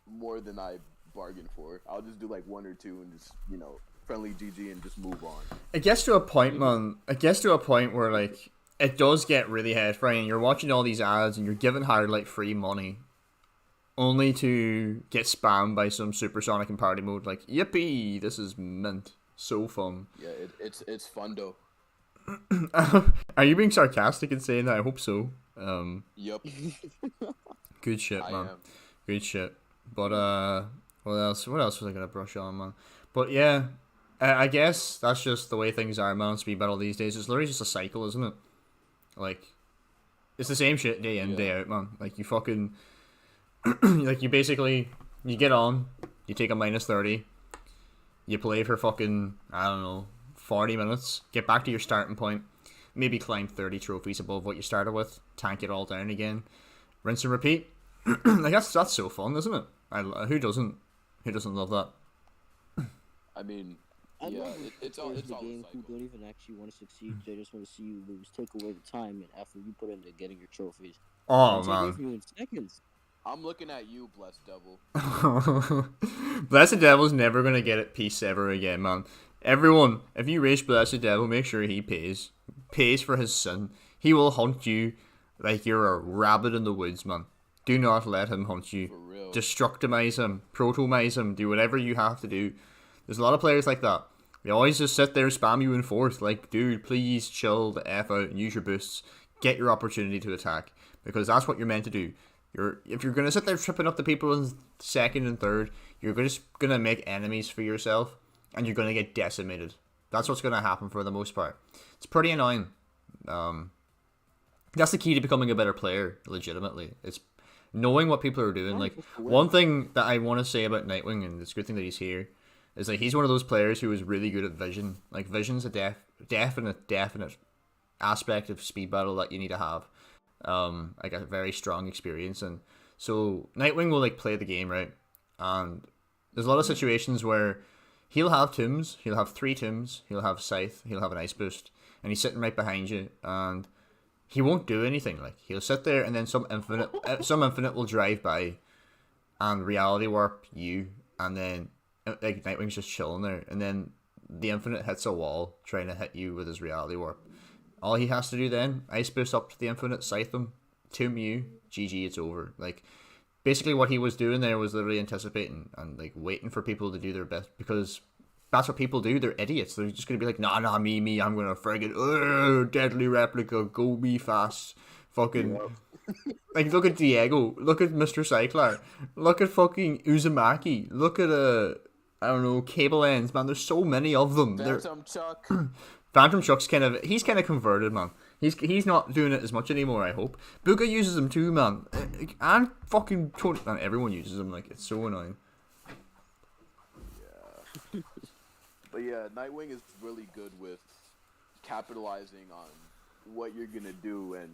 more than I bargained for. I'll just do like one or two and just, you know, friendly GG and just move on. It gets to a point, man. It gets to a point where, like, it does get really head frying. You're watching all these ads and you're giving Hard like free money, only to get spammed by some supersonic in party mode. Like, yippee! This is mint. So fun. Yeah, it's fun though. Are you being sarcastic in saying that? I hope so. Yup, Good shit, I man. am. Good shit. But what else? What else was I gonna brush on, man? But yeah, I guess that's just the way things are, man. Speed battle these days. It's literally just a cycle, isn't it? Like, it's the same shit day in, day out, man. Like, you fucking, like, you basically, you get on, you take a -30, you play for fucking, I don't know, 40 minutes, get back to your starting point, maybe climb 30 trophies above what you started with, tank it all down again, rinse and repeat. Like, that's so fun, isn't it? Who doesn't love that? I mean, I yeah, love it's the all players it's in all the a game who cycle. don't even actually want to succeed. They just want to see you lose, take away the time and effort you put into getting your trophies. Oh, They'll take away man. from you in seconds. I'm looking at you, blessed devil. Blessed Devil's never gonna get it peace ever again, man. Everyone, if you race Blessed Devil, make sure he pays. pays for his sin. He will hunt you like you're a rabbit in the woods, man. Do not let him hunt you. For real. Destructimize him, protomize him, do whatever you have to do. There's a lot of players like that. They always just sit there and spam you in fourth. Like, dude, please chill the F out and use your boosts. Get your opportunity to attack. Because that's what you're meant to do. If you're going to sit there tripping up the people in second and third, you're just going to make enemies for yourself. And you're going to get decimated. That's what's going to happen for the most part. It's pretty annoying. That's the key to becoming a better player, legitimately. It's knowing what people are doing. Like, one thing that I want to say about Nightwing, and it's a good thing that he's here, is that he's one of those players who is really good at vision. Like, vision's a definite aspect of speed battle that you need to have. Like a very strong experience. And so Nightwing will like play the game, right? And there's a lot of situations where he'll have tombs, he'll have 3 tombs, he'll have scythe, he'll have an ice boost, and he's sitting right behind you, and he won't do anything. Like, he'll sit there, and then some infinite will drive by and reality warp you, and then like Nightwing's just chilling there, and then the infinite hits a wall trying to hit you with his reality warp. All he has to do then, ice boost up to the infinite, scythe him, tomb you, GG, it's over. Like, basically what he was doing there was literally anticipating and like waiting for people to do their best, because that's what people do. They're idiots. They're just gonna be like, nah, me, I'm gonna friggin' deadly replica, go me fast, fucking. Like, look at Diego, look at Mr. Cycler, look at fucking Uzumaki, look at I don't know, Cable Ends, man. There's so many of them. Phantom Chuck. Phantom Chuck's kind of converted, man. He's not doing it as much anymore, I hope. Booga uses them too, man. And fucking Tony, man, everyone uses them. Like, it's so annoying. Yeah. But yeah, Nightwing is really good with capitalizing on what you're gonna do and,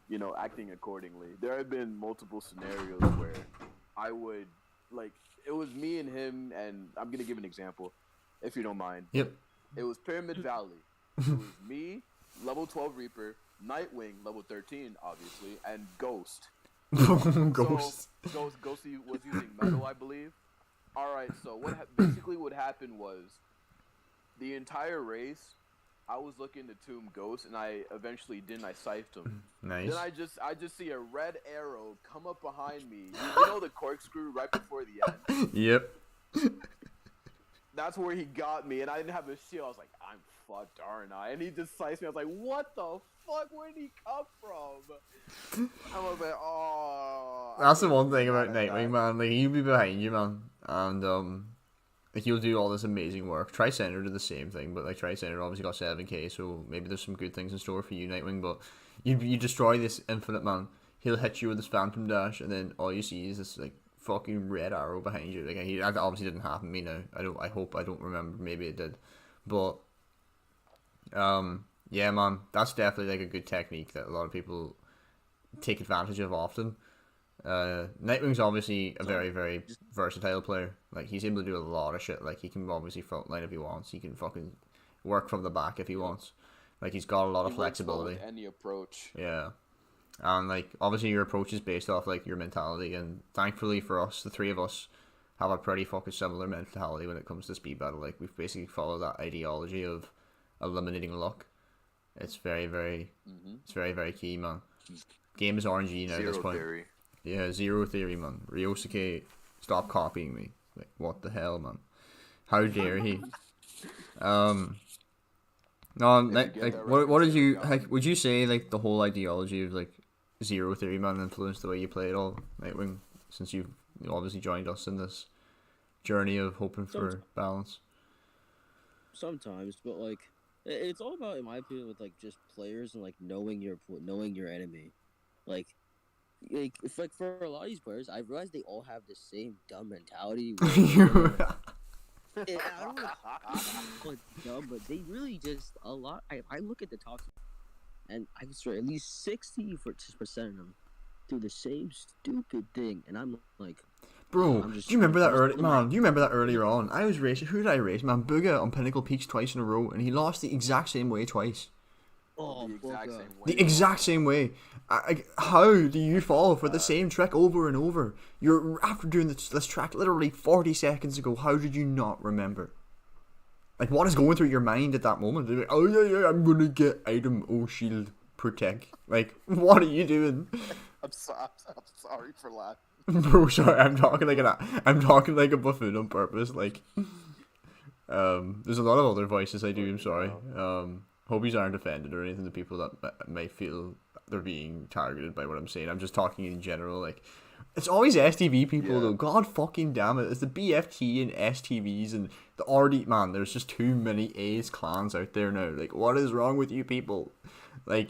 you know, acting accordingly. There have been multiple scenarios where I would, like, it was me and him, and I'm gonna give an example, if you don't mind. Yep. It was Pyramid Valley. It was me, level 12 Reaper, Nightwing, level 13, obviously, and Ghost. Ghost. So, Ghost was using metal, I believe. Alright, so basically what happened was, the entire race, I was looking to tomb Ghost, and I eventually didn't. I scythed him. Nice. Then I just see a red arrow come up behind me. You know the corkscrew right before the end? Yep. That's where he got me, and I didn't have a shield. I was like, I'm fucked, aren't I? And he just sliced me. I was like, what the fuck? Where did he come from? I was like, oh. That's the one thing about Nightwing, man. Like, he'll be behind you, man, and like, he'll do all this amazing work. Tri-Center did the same thing, but like Tri-Center obviously got 7k, so maybe there's some good things in store for you, Nightwing. But you destroy this infinite, man. He'll hit you with his phantom dash, and then all you see is this like fucking red arrow behind you. Like, that obviously didn't happen to me now. I hope I don't remember. Maybe it did, but yeah, man, that's definitely like a good technique that a lot of people take advantage of often. Nightwing's obviously a very, very versatile player. Like, he's able to do a lot of shit. Like, he can obviously frontline if he wants. He can fucking work from the back if he wants. Like, he's got a lot of flexibility. Works well with any approach. Yeah. And like, obviously your approach is based off like your mentality, and thankfully for us, the 3 of us have a pretty fucking similar mentality when it comes to speed battle. Like, we've basically followed that ideology of eliminating luck. It's very, very it's very, very key, man. Game is RNG now at this point. Theory. Yeah, zero theory, man. Ryosuke, stop copying me. Like, what the hell, man? How dare he? No, like what did you like? Would you say like the whole ideology of like zero theory, man, influenced the way you play it all, Nightwing? Since you've obviously joined us in this journey of hoping for balance. Sometimes, but like, it's all about, in my opinion, with like just players and like knowing your enemy. Like if like for a lot of these players, I've realized they all have the same dumb mentality. I don't know if it's dumb, but they really just a lot. I look at the toxic, and I swear at least 60% of them do the same stupid thing, and I'm like, bro, do you remember that early, man? Do you remember that earlier on? I was racing. Who did I race, man? Booga on Pinnacle Peaks twice in a row, and he lost the exact same way twice. Oh, the exact same way. How do you fall for the same trick over and over? You're after doing this track literally 40 seconds ago. How did you not remember? Like, what is going through your mind at that moment? They're like, oh yeah, I'm gonna get item, oh shield, protect. Like, what are you doing? I'm sorry for laughing. Bro, sorry, I'm talking like a buffoon on purpose. Like, there's a lot of other voices I do. I'm sorry. Hope you aren't offended or anything to people that might feel they're being targeted by what I'm saying. I'm just talking in general. Like, it's always STV people though. God fucking damn it! It's the BFT and STVs and the RD man. There's just too many A's clans out there now. Like, what is wrong with you people? Like,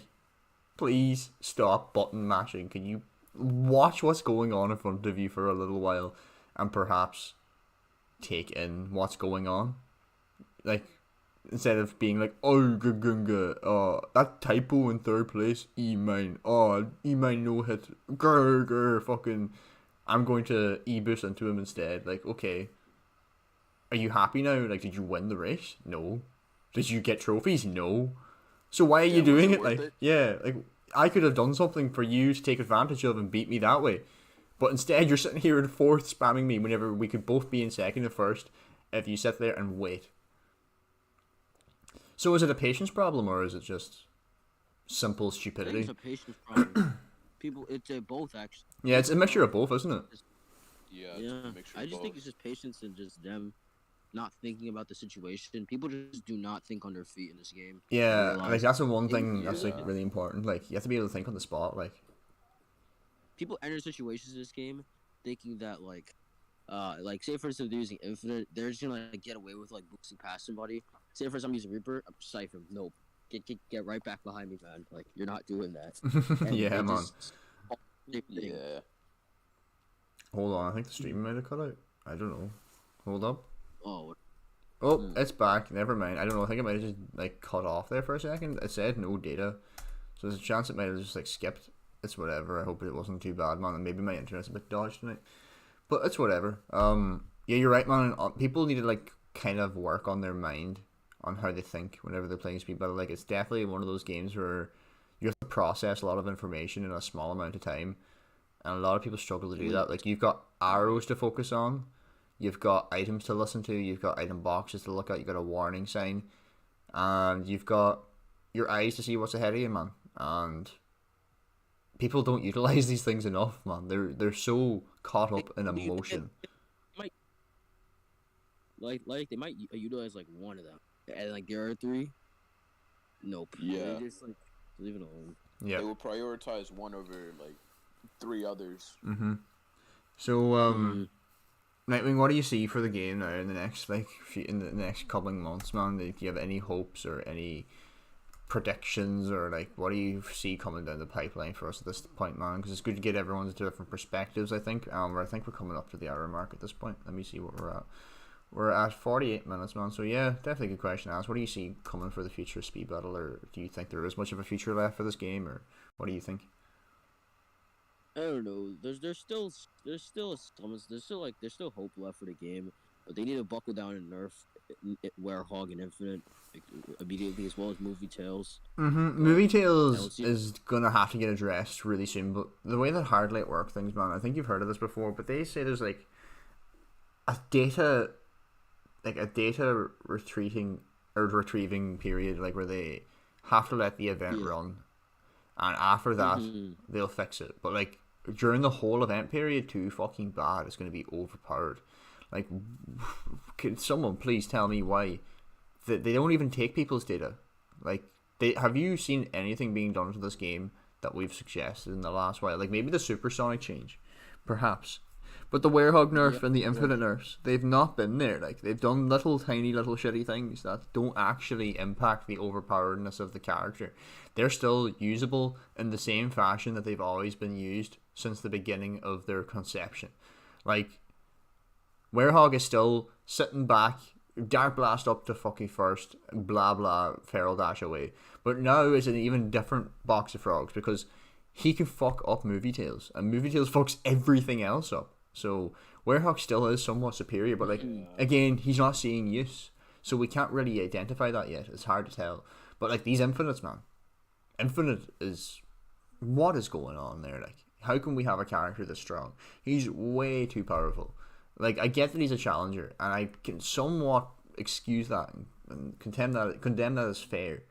please stop button mashing. Can you watch what's going on in front of you for a little while and perhaps take in what's going on? Like, instead of being like, oh, that typo in third place, E-mine, E-mine no hit, fucking, I'm going to E-boost into him instead. Like, okay, are you happy now? Like, did you win the race? No. Did you get trophies? No. So why are you doing it? Like, yeah, like, I could have done something for you to take advantage of and beat me that way. But instead, you're sitting here in fourth spamming me whenever we could both be in second and first if you sit there and wait. So is it a patience problem or is it just simple stupidity? I think it's a patience problem. People, it's both actually. Yeah, it's a mixture of both, isn't it? Yeah, I just think it's just patience and just them not thinking about the situation. People just do not think on their feet in this game. Yeah, like that's the one thing that's like really important. Like you have to be able to think on the spot. Like people enter situations in this game thinking that like say for instance they're using infinite, they're just gonna like get away with like boosting past somebody. Say for instance I'm using Reaper, I'm Cypher. Nope, get right back behind me, man. Like you're not doing that. Yeah, man. Yeah. Hold on, I think the stream might have cut out. I don't know. Hold up. Oh, it's back. Never mind. I don't know. I think it might have just like cut off there for a second. It said no data, so there's a chance it might have just like skipped. It's whatever. I hope it wasn't too bad, man. And maybe my internet's a bit dodged tonight, but it's whatever. Yeah, you're right, man. People need to like kind of work on their mind on how they think whenever they're playing speed battle. Like it's definitely one of those games where you have to process a lot of information in a small amount of time, and a lot of people struggle to do that. Like you've got arrows to focus on. You've got items to listen to, you've got item boxes to look at, you've got a warning sign, and you've got your eyes to see what's ahead of you, man. And people don't utilize these things enough, man. They're so caught up in emotion. Like they might utilize like one of them, and like there are three. Nope. Yeah. They just like leave it alone. Yeah. They will prioritize one over like three others. Mm-hmm. So Nightwing, what do you see for the game now in the next next couple of months, man? Do you have any hopes or any predictions or like what do you see coming down the pipeline for us at this point, man? Because it's good to get everyone's different perspectives. I think we're coming up to the hour mark at this point. Let me see what we're at. We're at 48 minutes, man. So yeah, definitely a good question to ask. What do you see coming for the future of Speed Battle, or do you think there is much of a future left for this game, or what do you think? I don't know. There's still hope left for the game, but they need to buckle down and nerf Werehog and Infinite immediately, as well as Movie Tales. Movie Tales is gonna have to get addressed really soon. But the way that Hardlight work things, man, I think you've heard of this before. But they say there's like a data retrieving period, like where they have to let the event run. And after that, they'll fix it. But, like, during the whole event period, too fucking bad. It's going to be overpowered. Like, can someone please tell me why? They don't even take people's data. Like, have you seen anything being done to this game that we've suggested in the last while? Like, maybe the supersonic change. Perhaps. But the Werehog nerf and the Infinite nerfs, they've not been there. Like, they've done tiny little shitty things that don't actually impact the overpoweredness of the character. They're still usable in the same fashion that they've always been used since the beginning of their conception. Like, Werehog is still sitting back, Dark Blast up to fucking first, blah blah, Feral Dash away. But now it's an even different box of frogs because he can fuck up Movie Tales, and Movie Tales fucks everything else up. So Werehog still is somewhat superior, but like again, he's not seeing use, so we can't really identify that yet. It's hard to tell. But like these Infinites, man, Infinite is what is going on there? Like, how can we have a character this strong? He's way too powerful. Like, I get that he's a challenger, and I can somewhat excuse that and condemn that as fair.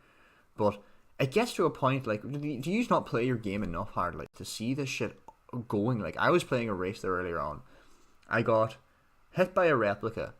But it gets to a point, like, do you not play your game enough hard, like, to see this shit going? Like, I was playing a race there earlier on. I got hit by a replica.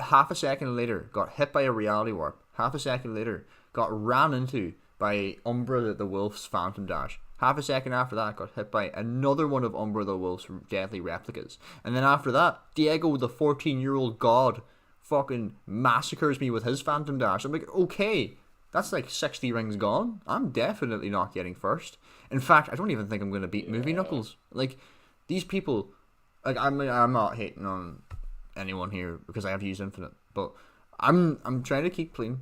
Half a second later, got hit by a reality warp. Half a second later, got ran into by Umbra the Wolf's Phantom Dash. Half a second after that, got hit by another one of Umbra the Wolf's deadly replicas. And then after that, Diego, the 14-year-old god, fucking massacres me with his Phantom Dash. I'm like, okay, that's like 60 rings gone. I'm definitely not getting first. In fact, I don't even think I'm going to beat Movie Knuckles. Like, these people, like, I'm not hating on anyone here because I have used Infinite, but I'm trying to keep clean.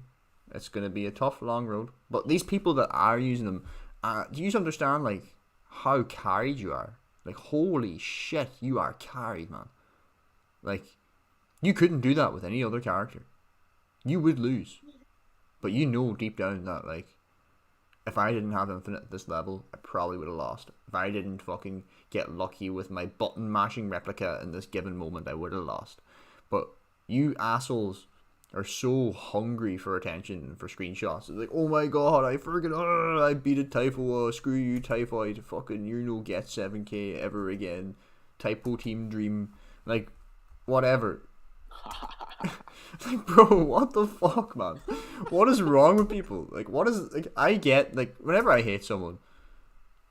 It's going to be a tough, long road. But these people that are using them, do you understand, like, how carried you are? Like, holy shit, you are carried, man. Like, you couldn't do that with any other character. You would lose. But you know deep down that, like, if I didn't have Infinite at this level, I probably would have lost. If I didn't fucking get lucky with my button mashing replica in this given moment, I would have lost. But you assholes are so hungry for attention and for screenshots. It's like, oh my god, I beat a Typho, screw you Typhoid, fucking you no get 7k ever again, Typo Team Dream, like, whatever. Like, bro, what the fuck, man? What is wrong with people? Like, what is, like, I get, like, whenever I hate someone,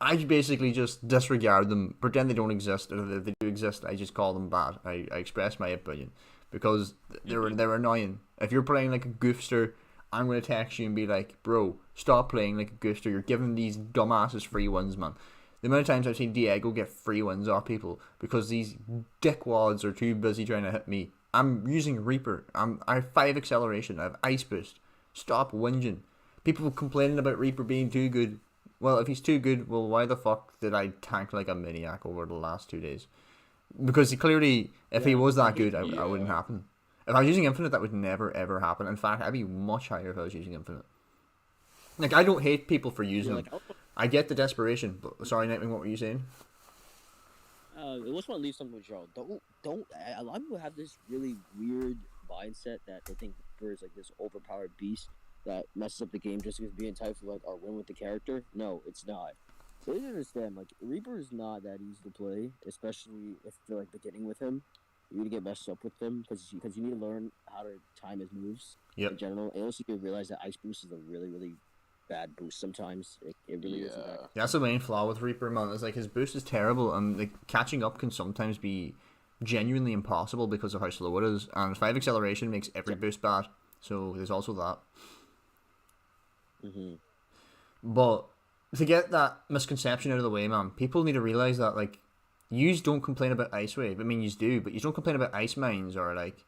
I basically just disregard them, pretend they don't exist, and if they do exist, I just call them bad. I express my opinion. Because they're annoying. If you're playing like a goofster, I'm going to text you and be like, bro, stop playing like a goofster. You're giving these dumbasses free wins, man. The amount of times I've seen Diego get free wins off people because these dickwads are too busy trying to hit me. I'm using Reaper. I have 5 acceleration. I have Ice Boost. Stop whinging. People complaining about Reaper being too good. Well, if he's too good, well, why the fuck did I tank like a maniac over the last 2 days? Because he clearly, if he was that good, I wouldn't happen. If I was using Infinite, that would never ever happen. In fact, I'd be much higher if I was using Infinite. Like, I don't hate people for using them. I get the desperation. But sorry, Nightwing, what were you saying? I just want to leave something with y'all. Don't. A lot of people have this really weird mindset that they think Reaper is like this overpowered beast that messes up the game just because being Typho like our win with the character. No, it's not. So you understand, like, Reaper is not that easy to play, especially if you're, like, beginning with him. You're going to get messed up with him, because you need to learn how to time his moves in general. And also you realize that Ice Boost is a really, really bad boost sometimes. It really isn't that. Yeah, that's the main flaw with Reaper, man. It's like his boost is terrible, and like catching up can sometimes be genuinely impossible because of how slow it is. And 5 acceleration makes every boost bad, so there's also that. But to get that misconception out of the way, man, people need to realize that, like, yous don't complain about Ice Wave. I mean, yous do, but yous don't complain about Ice Mines or, like,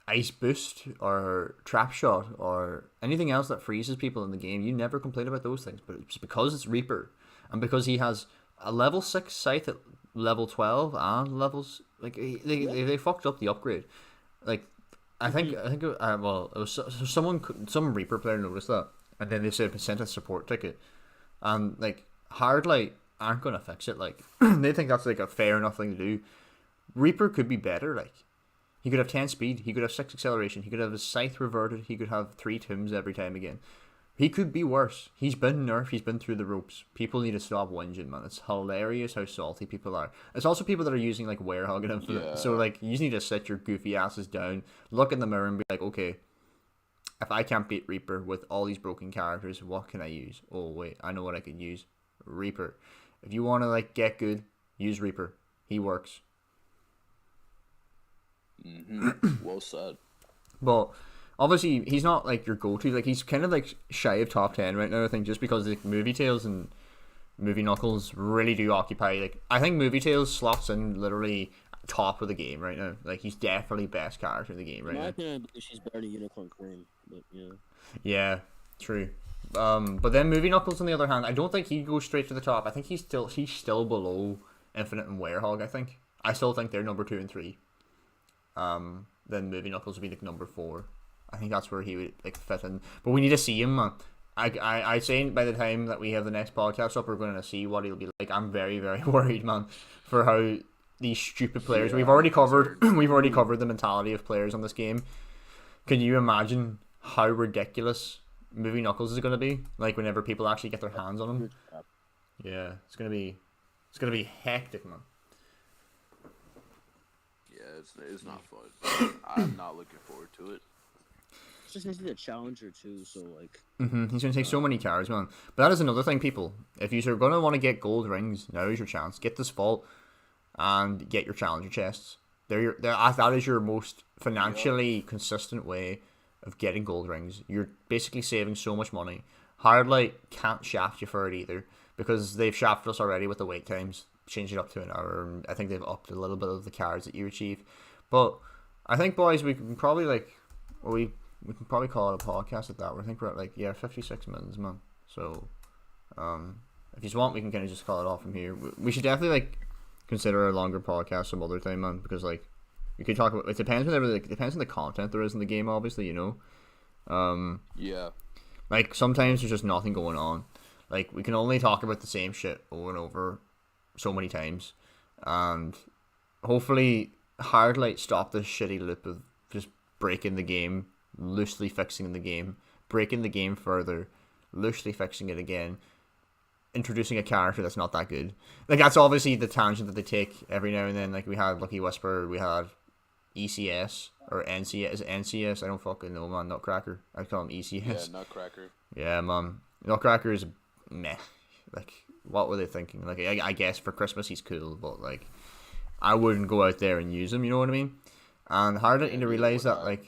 Ice Boost or Trap Shot or anything else that freezes people in the game. You never complain about those things, but it's because it's Reaper and because he has a level 6 scythe at level 12 and levels, like, they fucked up the upgrade. Like, I think it was some Reaper player noticed that, and then they sent a support ticket. And, like, Hardlight aren't going to fix it. Like, they think that's, like, a fair enough thing to do. Reaper could be better. Like, he could have 10 speed. He could have 6 acceleration. He could have his scythe reverted. He could have 3 tombs every time again. He could be worse. He's been nerfed. He's been through the ropes. People need to stop whinging, man. It's hilarious how salty people are. It's also people that are using, like, Werehog and Infinite. Yeah. So, like, you just need to sit your goofy asses down, look in the mirror and be like, okay, if I can't beat Reaper with all these broken characters, what can I use? Oh, wait, I know what I could use. Reaper. If you want to, like, get good, use Reaper. He works. Well said. But obviously, he's not, like, your go-to. Like, he's kind of, like, shy of top 10 right now, I think, just because, like, Movie Tales and Movie Knuckles really do occupy, like, I think Movie Tales slots in literally top of the game right now. Like, he's definitely best character in the game right now. In my opinion, I believe she's better than Unicorn Cream, but yeah. Yeah, true. But then Movie Knuckles, on the other hand, I don't think he goes straight to the top. I think he's still below Infinite and Werehog. I still think they're number 2 and 3. Then Movie Knuckles would be like number 4. I think that's where he would, like, fit in. But we need to see him, man. I say by the time that we have the next podcast up, we're going to see what he'll be like. I'm very, very worried, man, for how these stupid players. We've already covered the mentality of players on this game. Can you imagine how ridiculous movie Knuckles is gonna be? Like whenever people actually get their hands on him. Yeah, it's gonna be hectic, man. Yeah, it's not fun. I'm not looking forward to it. It's just gonna be a challenger too, so like. He's gonna take so many cards, man. But that is another thing, people. If you're gonna want to get gold rings, now is your chance. Get this vault and get your challenger chests. That is your most financially consistent way of getting gold rings. You're basically saving so much money. Hardlight can't shaft you for it either because they've shafted us already with the wait times. Change it up to an hour, and I think they've upped a little bit of the cards that you achieve. But I think, boys, we can probably we can probably call it a podcast at that. I think we're at 56 minutes, man. So, if you want, we can kind of just call it off from here. We should definitely consider a longer podcast some other time, man, because we could talk about. It depends on the content there is in the game, obviously, you know. Yeah. Sometimes there's just nothing going on. We can only talk about the same shit over and over so many times, and hopefully Hardlight stop this shitty loop of just breaking the game, loosely fixing the game, breaking the game further, loosely fixing it again, introducing a character that's not that good. That's obviously the tangent that they take every now and then. We had Lucky Whisper, we had ECS or NCS. Is it NCS? I don't fucking know, man. Nutcracker. I call him ECS. Yeah, Nutcracker. Yeah, man. Nutcracker is meh. What were they thinking? I guess for Christmas he's cool, but I wouldn't go out there and use him. You know what I mean? And Hardlight need to realize that.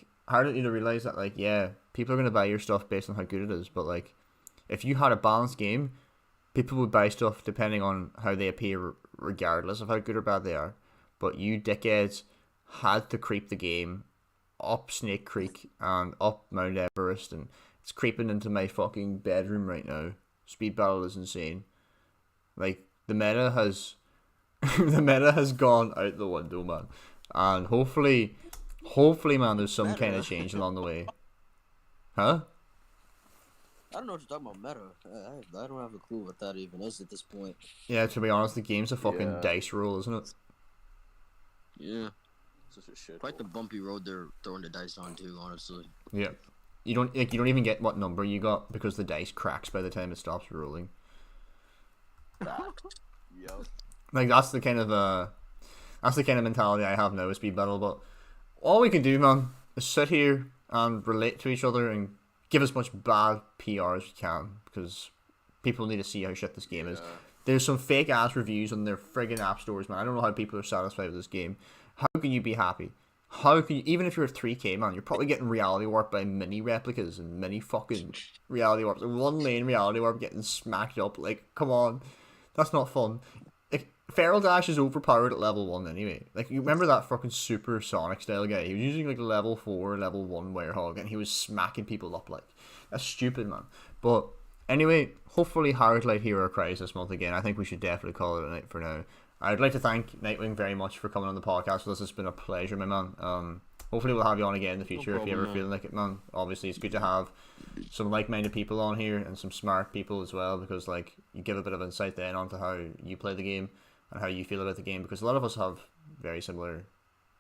Yeah, people are gonna buy your stuff based on how good it is. But if you had a balanced game, people would buy stuff depending on how they appear, regardless of how good or bad they are. But you dickheads had to creep the game up Snake Creek and up Mount Everest, and it's creeping into my fucking bedroom right now. Speed battle is insane. The meta has gone out the window, man. And hopefully, man, there's some kind of change along the way. Huh? I don't know what you're talking about, meta. I don't have a clue what that even is at this point. Yeah, to be honest, the game's a fucking dice roll, isn't it? Yeah. Such a shit. Quite the bumpy road they're throwing the dice on too, honestly. Yeah. You don't even get what number you got because the dice cracks by the time it stops rolling. Yep. That's the kind of mentality I have now with speed battle. But all we can do, man, is sit here and relate to each other and give as much bad PR as we can, because people need to see how shit this game is. There's some fake ass reviews on their friggin' app stores, man. I don't know how people are satisfied with this game. How can you be happy? How can you, even if you're at 3K, man, you're probably getting reality warped by mini replicas and mini fucking reality warps. One lane reality warp getting smacked up. Come on. That's not fun. Feral Dash is overpowered at level 1 anyway. You remember that fucking super Sonic style guy? He was using level 4, level 1 Werehog, and he was smacking people up. That's stupid, man. But anyway, hopefully Hardlight Hero Cries this month again. I think we should definitely call it a night for now. I'd like to thank Nightwing very much for coming on the podcast with us. It's been a pleasure, my man. Hopefully we'll have you on again in the future if you ever feel like it, man. Obviously, it's good to have some like-minded people on here and some smart people as well, because you give a bit of insight then onto how you play the game and how you feel about the game, because a lot of us have very similar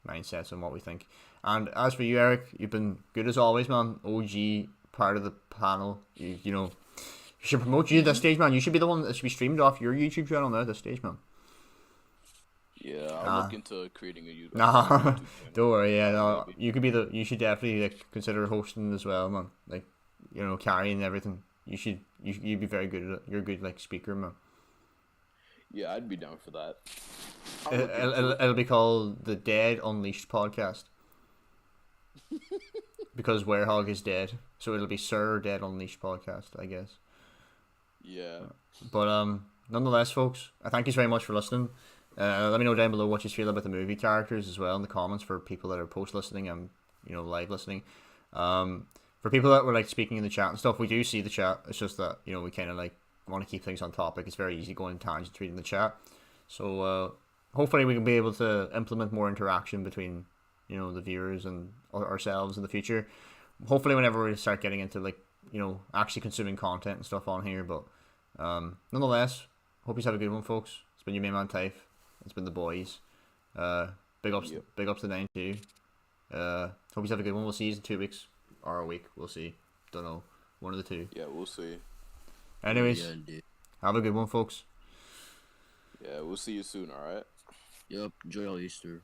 mindsets on what we think. And as for you, Eric, you've been good as always, man. OG part of the panel. You know, you should promote you at this stage, man. You should be the one that should be streamed off your YouTube channel now at this stage, man. Yeah, I'm looking to creating a YouTube. Nah, don't worry. Yeah, no, you could be the. You should definitely consider hosting as well, man. Carrying everything. You'd be very good at it. You're a good speaker, man. Yeah, I'd be down for that. It'll be called the Dead Unleashed podcast. Because Werehog is dead, so it'll be Sir Dead Unleashed podcast, I guess. Yeah. But nonetheless, folks, I thank you very much for listening. Let me know down below what you feel about the movie characters as well in the comments for people that are post listening and live listening. For people that were speaking in the chat and stuff, we do see the chat. It's just that we kind of want to keep things on topic. It's very easy going tangents reading the chat. So hopefully we can be able to implement more interaction between the viewers and ourselves in the future. Hopefully whenever we start getting into actually consuming content and stuff on here. But nonetheless, hope you have a good one, folks. It's been your main man Typh. It's been the boys. Big ups to 9-2. Hope you have a good one. We'll see you in 2 weeks or a week. We'll see. Don't know. One of the two. Yeah, we'll see. Anyways, Yeah, indeed. have a good one, folks. Yeah, we'll see you soon. All right. Yep. Enjoy all Easter.